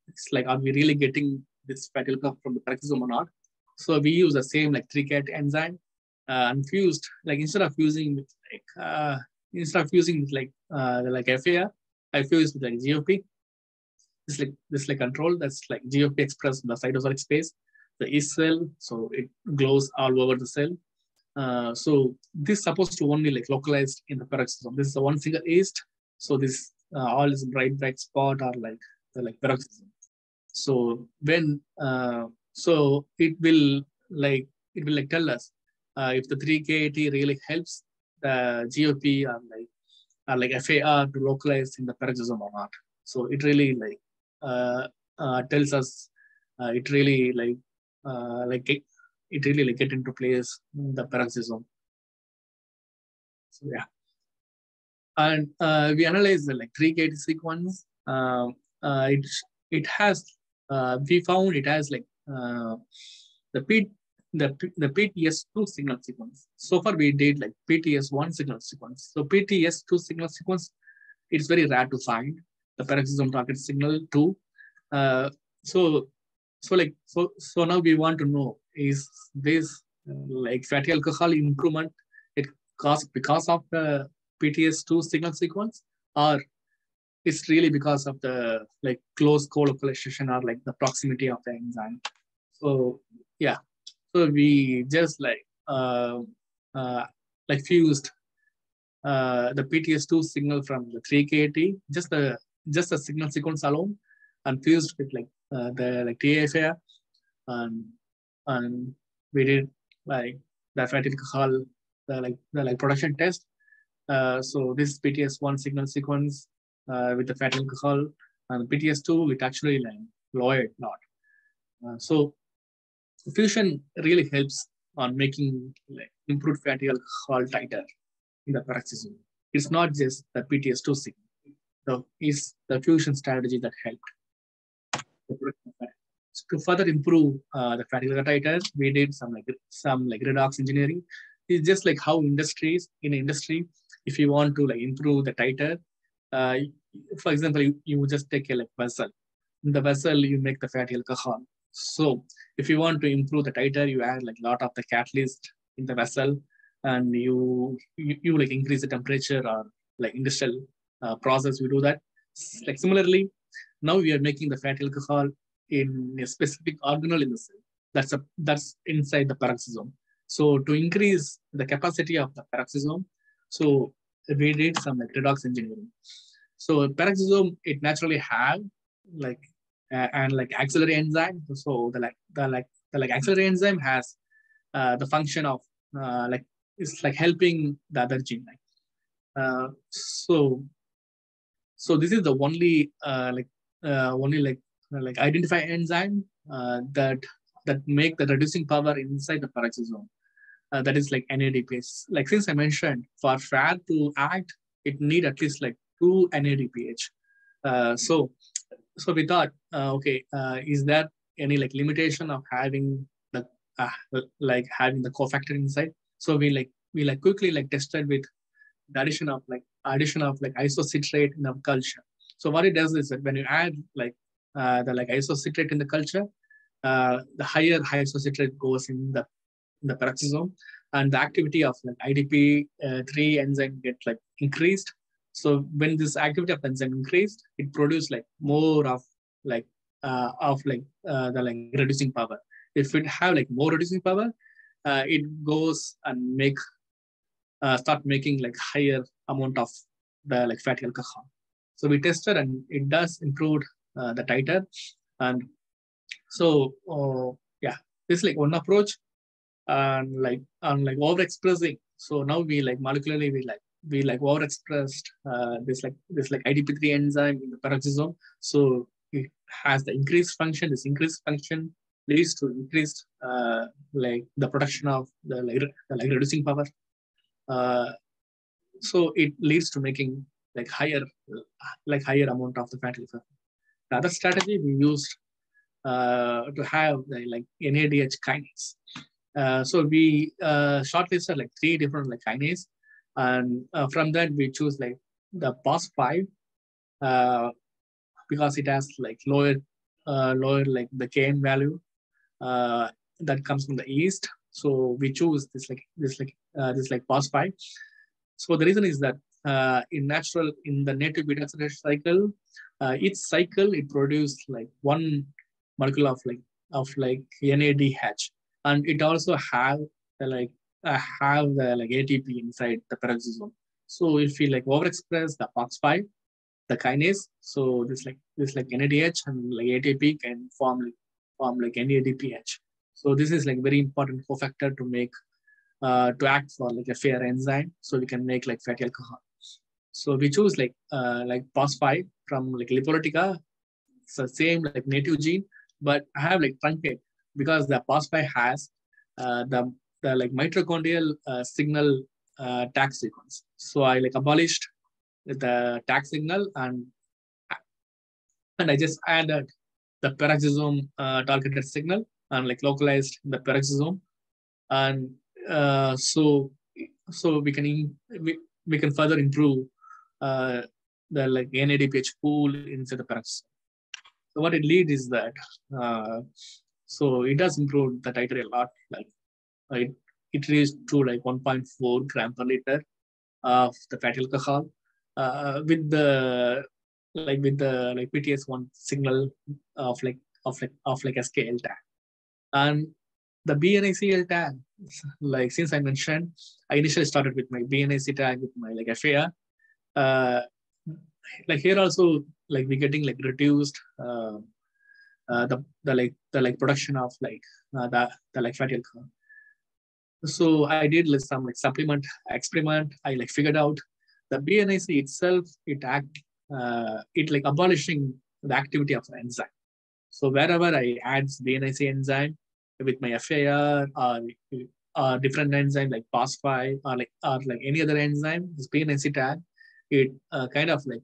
it's like are we really getting this fatty alcohol from the peroxisome or not. So we use the same like 3-cat enzyme and fused like instead of using with FAR, I fused with like GOP. This like control that's like GOP expressed in the cytosolic space, the yeast cell, so it glows all over the cell. So this is supposed to only like localized in the peroxisome. This is a one single yeast. So this all this bright spot are like the peroxisome. So when so it will like tell us if the 3-kat really helps the GOP or like FAR to localize in the peroxisome or not. So it really like tells us it really like it really like get into place in the peroxisome. So yeah, and we analyze the like 3-kat sequence. It has we found it has like the PTS2 signal sequence. So far we did like PTS1 signal sequence. So PTS2 signal sequence, it's very rare to find the peroxisome target signal 2. So now we want to know, is this like fatty alcohol improvement it caused because of the PTS2 signal sequence, or it's really because of the like close co-localization or like the proximity of the enzyme? So yeah, so we just like fused the PTS2 signal from the 3-kat, just the signal sequence alone, and fused with like the like TFA, and we did like the fatty alcohol the production test. So this PTS1 signal sequence with the fatty alcohol, and PTS2 it actually like lowered a lot. So fusion really helps on making like improved fatty alcohol titer in the peroxisome. It's not just the PTS2 signal. So it's the fusion strategy that helped. To further improve the fatty alcohol titer, we did some redox engineering. It's just like how in industry, if you want to like improve the titer, for example, you just take a like vessel. In the vessel, you make the fatty alcohol. So if you want to improve the titer, you add like a lot of the catalyst in the vessel, and you like increase the temperature or like industrial process. We do that. Like similarly, now we are making the fatty alcohol in a specific organelle in the cell. That's inside the peroxisome. So to increase the capacity of the peroxisome, so we did some like redox engineering. So peroxisome it naturally have like and like auxiliary enzyme. So the auxiliary enzyme has the function of like it's like helping the other gene. So this is the only identify enzyme that make the reducing power inside the peroxisome. That is like NADPH. Like since I mentioned, for FAR to act, it need at least like 2 NADPH. So we thought, okay, is there any like limitation of having the having the cofactor inside? So we quickly like tested with the addition of isocitrate in the culture. So what it does is that when you add like the isocitrate in the culture, the higher isocitrate goes in the peroxisome, and the activity of like IDP3 enzyme get like increased. So when this activity of enzyme increased, it produced like more of the reducing power. If it have like more reducing power, it goes and start making like higher amount of the like fatty alcohol. So we tested and it does improve the titer. And so yeah, this is like one approach. And like overexpressing. So now we like molecularly we overexpressed this IDP3 enzyme in the peroxisome. So it has the increased function. This increased function leads to increased like the production of the reducing power. So it leads to making like higher amount of the fatty alcohol. The other strategy we used to have like NADH kinase. So we shortlisted like 3 different like kinase, and from that we choose like the POS5 because it has like lower lower like the Km value that comes from the yeast. So we choose this POS5. So the reason is that in the native beta cycle, each cycle it produces like one molecule of NADH, and it also have ATP inside the peroxisome. So if we like overexpress the POX5, the kinase, so this NADH and like ATP can form NADPH. So this is like very important cofactor to make to act for like a FAIR enzyme, so we can make like fatty alcohol. So we choose like POS5 from like Lipolytica. It's the same like native gene, but I have like truncate because the POS5 has the like mitochondrial signal tag sequence. So I like abolished the tag signal and I just added the peroxisome targeted signal and like localized the peroxisome, and so we can further improve the like NADPH pool inside the peroxisome. So what it leads is that so it does improve the titer a lot. Like it reached to like 1.4 gram per liter of the fatty alcohol with the PTS1 signal of a scale tag. And the BNACL tag, like since I mentioned, I initially started with my BNAC tag with my like FAR. Like here also, like we're getting like reduced the production of the fatty alcohol. So I did like some like supplement experiment. I like figured out the BNAC itself, it like abolishing the activity of the enzyme. So wherever I add BNAC enzyme with my FAR or different enzyme like POS5 or like any other enzyme, this BNAC tag, it kind of like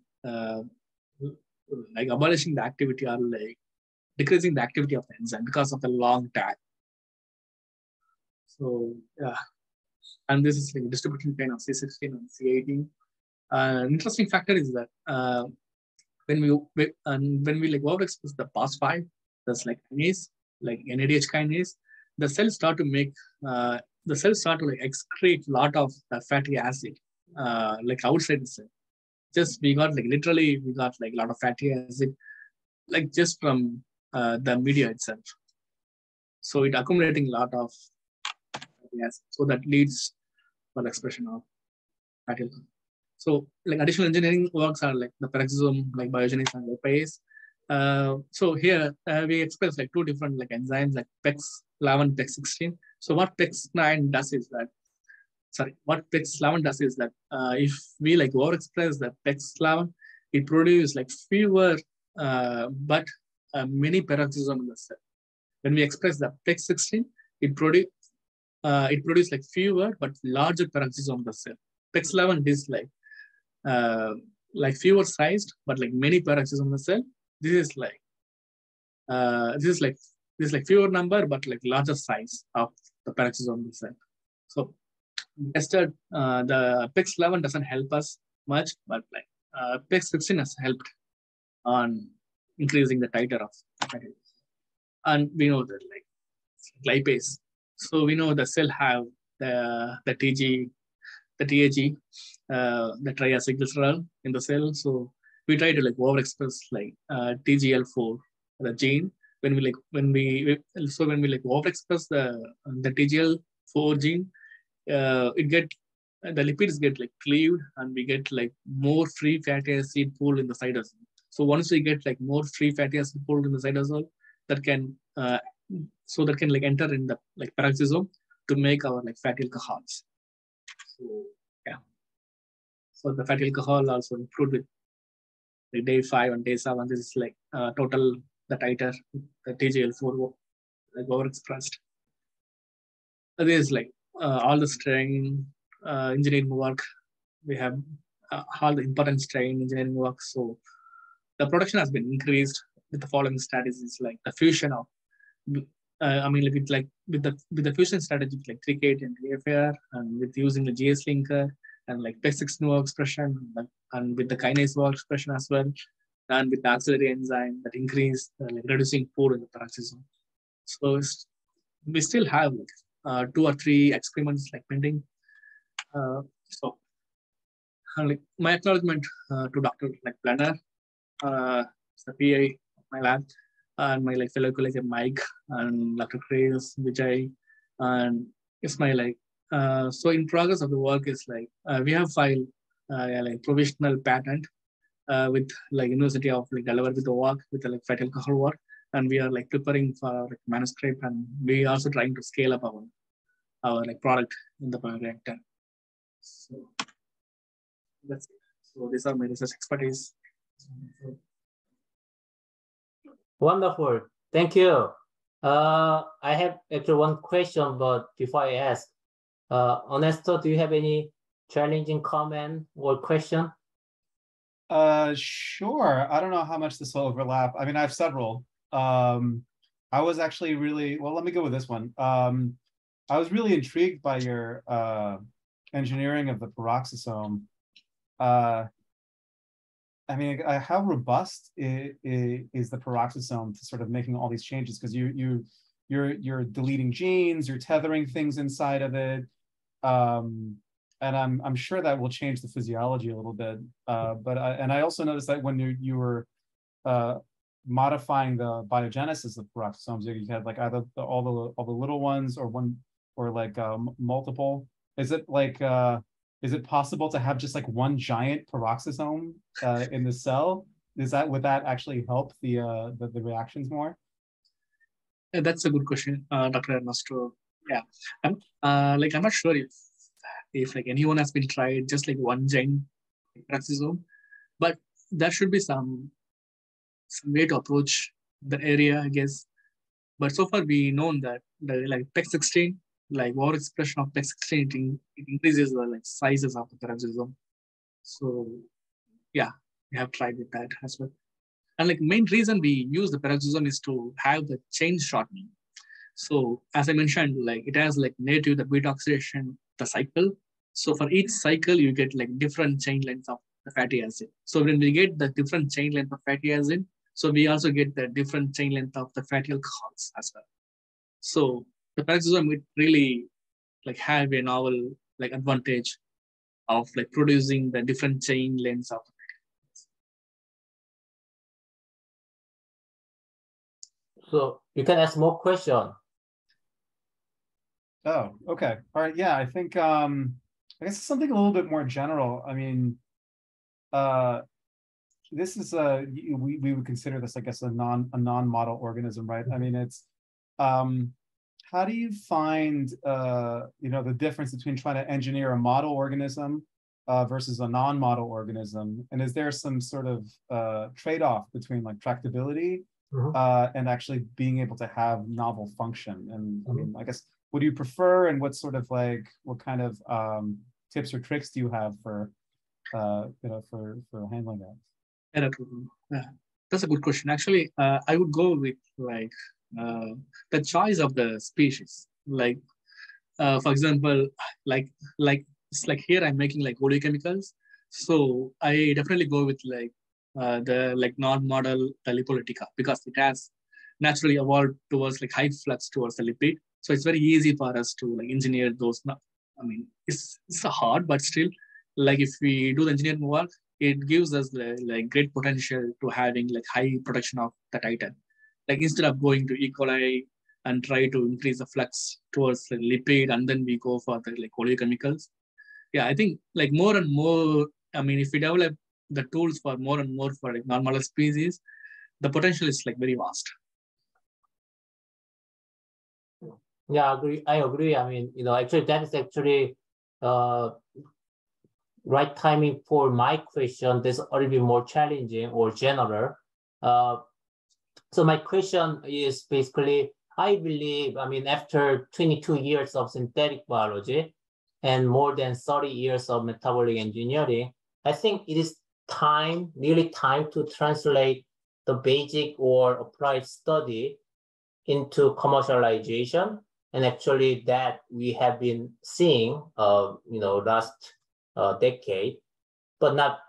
abolishing the activity or like decreasing the activity of the enzyme because of the long tag. So yeah, and this is like distribution chain of C16 and C18. Interesting factor is that when we like overexpress the POS5, that's like kinase, like NADH kinase, the cells start to like excrete a lot of fatty acid like outside the cell. We got like a lot of fatty acid like just from the media itself. So it accumulating a lot of fatty acid. So that leads for the expression of fatty alcohol. So like additional engineering works are like the peroxisome, like biogenesis and lipase. So here we express like two different like enzymes like PEX11, PEX16. So what PEX11 does is that if we like overexpress the PEX11, it produces like fewer but many peroxisome in the cell. When we express the PEX16, it produce like fewer but larger peroxisome in the cell. PEX11 is like fewer sized but like many peroxisome in the cell. This is like fewer number but like larger size of the peroxisome in the cell. So tested the PEX11 doesn't help us much, but like PEX16 has helped on increasing the titer of fatty. And we know that like lipase. So we know the cell have the TAG, the triacylglycerol in the cell. So we try to like overexpress like TGL4, the gene. When we overexpress the TGL4 gene, the lipids get like cleaved and we get like more free fatty acid pool in the cytosol. So once we get like more free fatty acid pool in the cytosol, that can like enter in the like peroxisome to make our like fatty alcohols. So yeah. So the fatty alcohol also improved with like day 5 and day 7. This is like total the titer, the TGL4 like overexpressed. This is like all the strain engineering work. We have all the important strain engineering work. So the production has been increased with the following strategies, like the fusion of, with the fusion strategy, like 3K and 3FAR, and with using the GS linker and like PEX16 expression, and with the kinase expression as well. and with the auxiliary enzyme that increase like reducing food in the peroxisome. So we still have like, 2 or 3 experiments like pending. So like my acknowledgement to Dr. like Planner, the PI of my lab, and my like fellow colleague Mike and Dr. Chris, Vijay, and Ismail. So in progress of the work is like we have filed like provisional patent with like University of like Delaware with the work with the like fetal alcohol work, and we are like preparing for like manuscript, and we also trying to scale up our like product in the bioreactor. So that's it. So these are my research expertise. Wonderful. Thank you. I have actually one question, but before I ask, Ernesto, do you have any challenging comment or question? Sure. I don't know how much this will overlap. I mean, I have several. I was actually really, well, let me go with this one. I was really intrigued by your engineering of the peroxisome. I mean, how robust is the peroxisome to sort of making all these changes? Because you're deleting genes, you're tethering things inside of it, and I'm sure that will change the physiology a little bit. But I also noticed that when you were modifying the biogenesis of peroxisomes, you had like either all the little ones or one or like multiple. Is it possible to have just like one giant peroxisome in the cell? Would that actually help the reactions more? Yeah, that's a good question, Dr. Ernesto. Yeah, I'm not sure if like anyone has been tried just like one giant peroxisome, but there should be some way to approach the area, I guess. But so far we known that the like PEX16, like overexpression of PEX16, it increases the like sizes of the peroxisome. So yeah, we have tried with that as well. And like main reason we use the peroxisome is to have the chain shortening. So as I mentioned, like it has like native the beta oxidation, the cycle. So for each cycle, you get like different chain lengths of the fatty acid. So when we get the different chain length of fatty acid, so we also get the different chain length of the fatty alcohols as well. So the peroxisome it really like have a novel like advantage of like producing the different chain lengths of. So you can ask more question. Oh, okay. All right. Yeah, I think I guess it's something a little bit more general. I mean, this is we would consider this, I guess, a non-model organism, right? I mean, it's how do you find the difference between trying to engineer a model organism versus a non-model organism? And is there some sort of trade-off between like tractability and actually being able to have novel function? And I mean, I guess, what do you prefer, and what sort of like what kind of tips or tricks do you have for for handling that? Yeah, that's a good question. Actually, I would go with like the choice of the species. Like, for example, like it's like here I'm making like oleochemicals. So I definitely go with like the like non-model Lipolytica because it has naturally evolved towards like high flux towards the lipid. So it's very easy for us to like engineer those. I mean, it's hard, but still, like if we do the engineering work, it gives us like great potential to having like high production of that item. Like instead of going to E. coli and try to increase the flux towards the lipid, and then we go for the like oleochemicals. Yeah, I think like more and more. I mean, if we develop the tools for more and more for like non-model species, the potential is like very vast. Yeah, I agree. I mean, actually that is actually right timing for my question. That's a little bit more challenging or general. So my question is basically, I believe, I mean, after 22 years of synthetic biology and more than 30 years of metabolic engineering, I think it is really time to translate the basic or applied study into commercialization. And actually that we have been seeing, last decade, but not,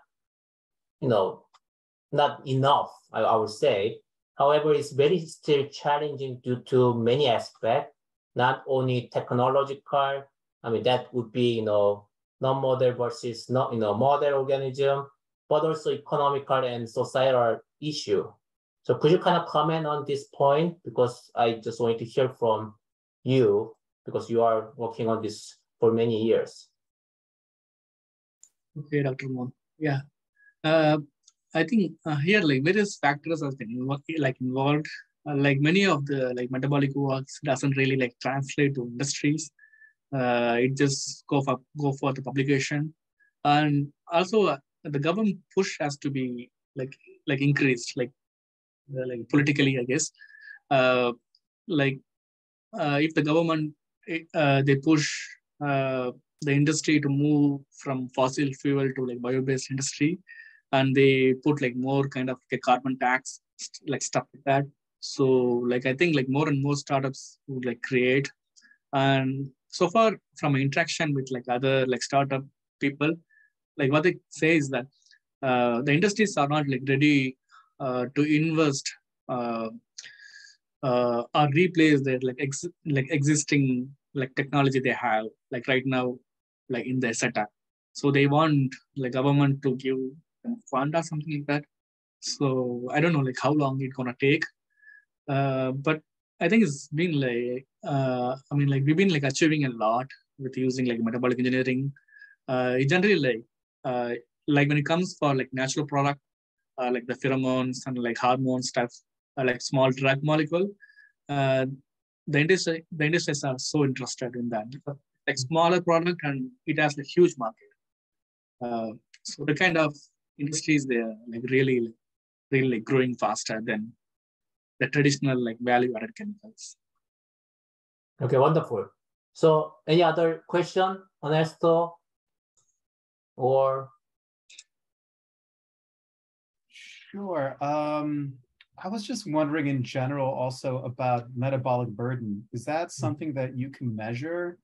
not enough, I would say. However, it's very still challenging due to many aspects, not only technological. I mean, that would be, non-model versus not, model organism, but also economical and societal issue. So could you kind of comment on this point? Because I just wanted to hear from you, because you are working on this for many years. Okay, Dr. Mohan. Yeah. I think here like various factors have been involved. Like many of the like metabolic works doesn't really like translate to industries. It just go for the publication, and also the government push has to be like increased like politically, I guess. Like if the government they push the industry to move from fossil fuel to like bio-based industry, and they put like more kind of like a carbon tax, like stuff like that. So like I think like more and more startups would like create. And so far from interaction with like other like startup people, like what they say is that the industries are not like ready to invest or replace their like existing like technology they have like right now like in their setup. So they want like government to give them fund or something like that. So I don't know like how long it's gonna take, but I think it's been like I mean like we've been like achieving a lot with using like metabolic engineering. It generally like when it comes for like natural product, like the pheromones and like hormone stuff, like small drug molecule, uh, the industries are so interested in that. Like smaller product and it has a huge market. So the kind of industries they are like really like growing faster than the traditional like value added chemicals. Okay, wonderful. So any other question, Ernesto? Or Sure. I was just wondering in general also about metabolic burden. Is that something that you can measure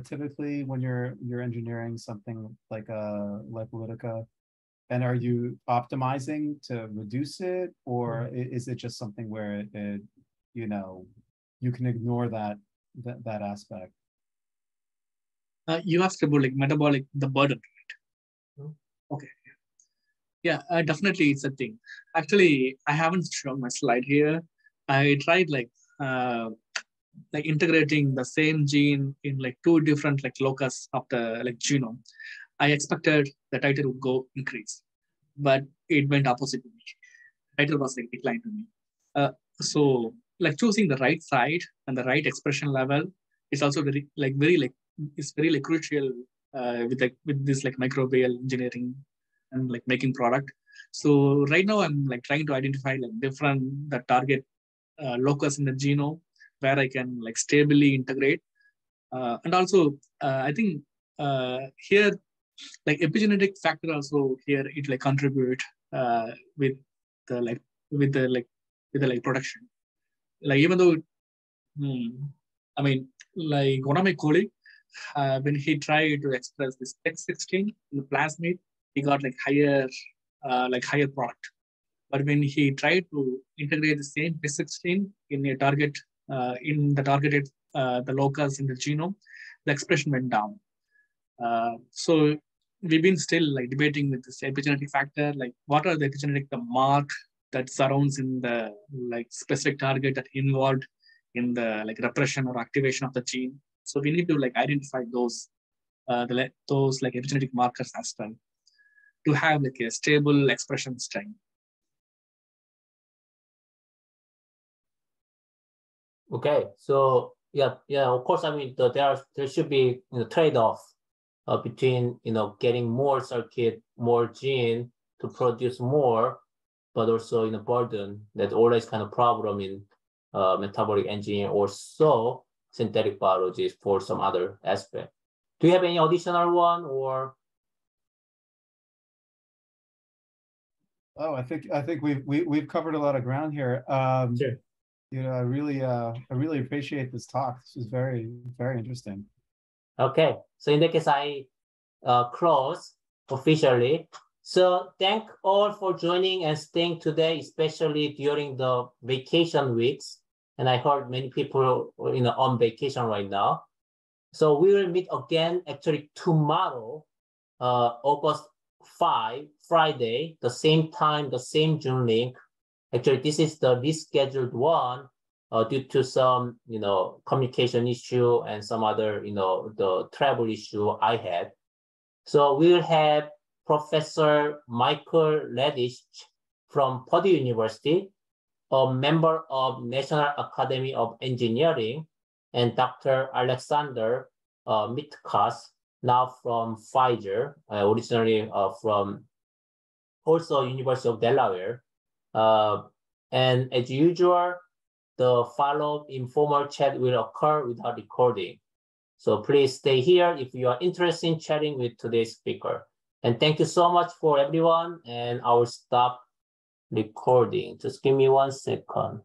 typically when you're engineering something like a lipolytica? And are you optimizing to reduce it, or is it just something where it you can ignore that aspect? You asked about like metabolic the burden, right? Okay. Yeah, definitely it's a thing. Actually, I haven't shown my slide here. I tried like integrating the same gene in like two different like locus of the like genome. I expected the title would go increase, but it went opposite to me. Title was like declined to me. So like choosing the right side and the right expression level is also very it's very like crucial with this like microbial engineering and like making product. So right now I'm like trying to identify like different the target locus in the genome where I can like stably integrate. And also I think here like epigenetic factor also here it like contribute with the like with the like with the like production. Like even though I mean like one of my colleague when he tried to express this X16 in the plasmid, he got like higher product. But when he tried to integrate the same P16 in a target in the targeted the locus in the genome, the expression went down. So we've been still like debating with this epigenetic factor, like what are the epigenetic the mark that surrounds in the like specific target that involved in the like repression or activation of the gene. So we need to like identify those those like epigenetic markers as well to have like a stable expression string. okay, so yeah, of course. I mean, there should be trade-off between getting more circuit, more gene to produce more, but also burden. That's always kind of problem in metabolic engineering or so synthetic biology for some other aspect. Do you have any additional one or? Oh, I think we've covered a lot of ground here. Sure. I really appreciate this talk. This was very, very interesting. Okay, so in that case, I close officially. So thank all for joining and staying today, especially during the vacation weeks. And I heard many people on vacation right now. So we will meet again actually tomorrow, August 5, Friday, the same time, the same Zoom link. Actually, this is the rescheduled one due to some, communication issue and some other, the travel issue I had. So we will have Professor Michael Redish from Purdue University, a member of National Academy of Engineering, and Dr. Alexander Mitkas, now from Pfizer, originally from also University of Delaware. And as usual, the follow-up informal chat will occur without recording. So please stay here if you are interested in chatting with today's speaker. And thank you so much for everyone, and I will stop recording. Just give me 1 second.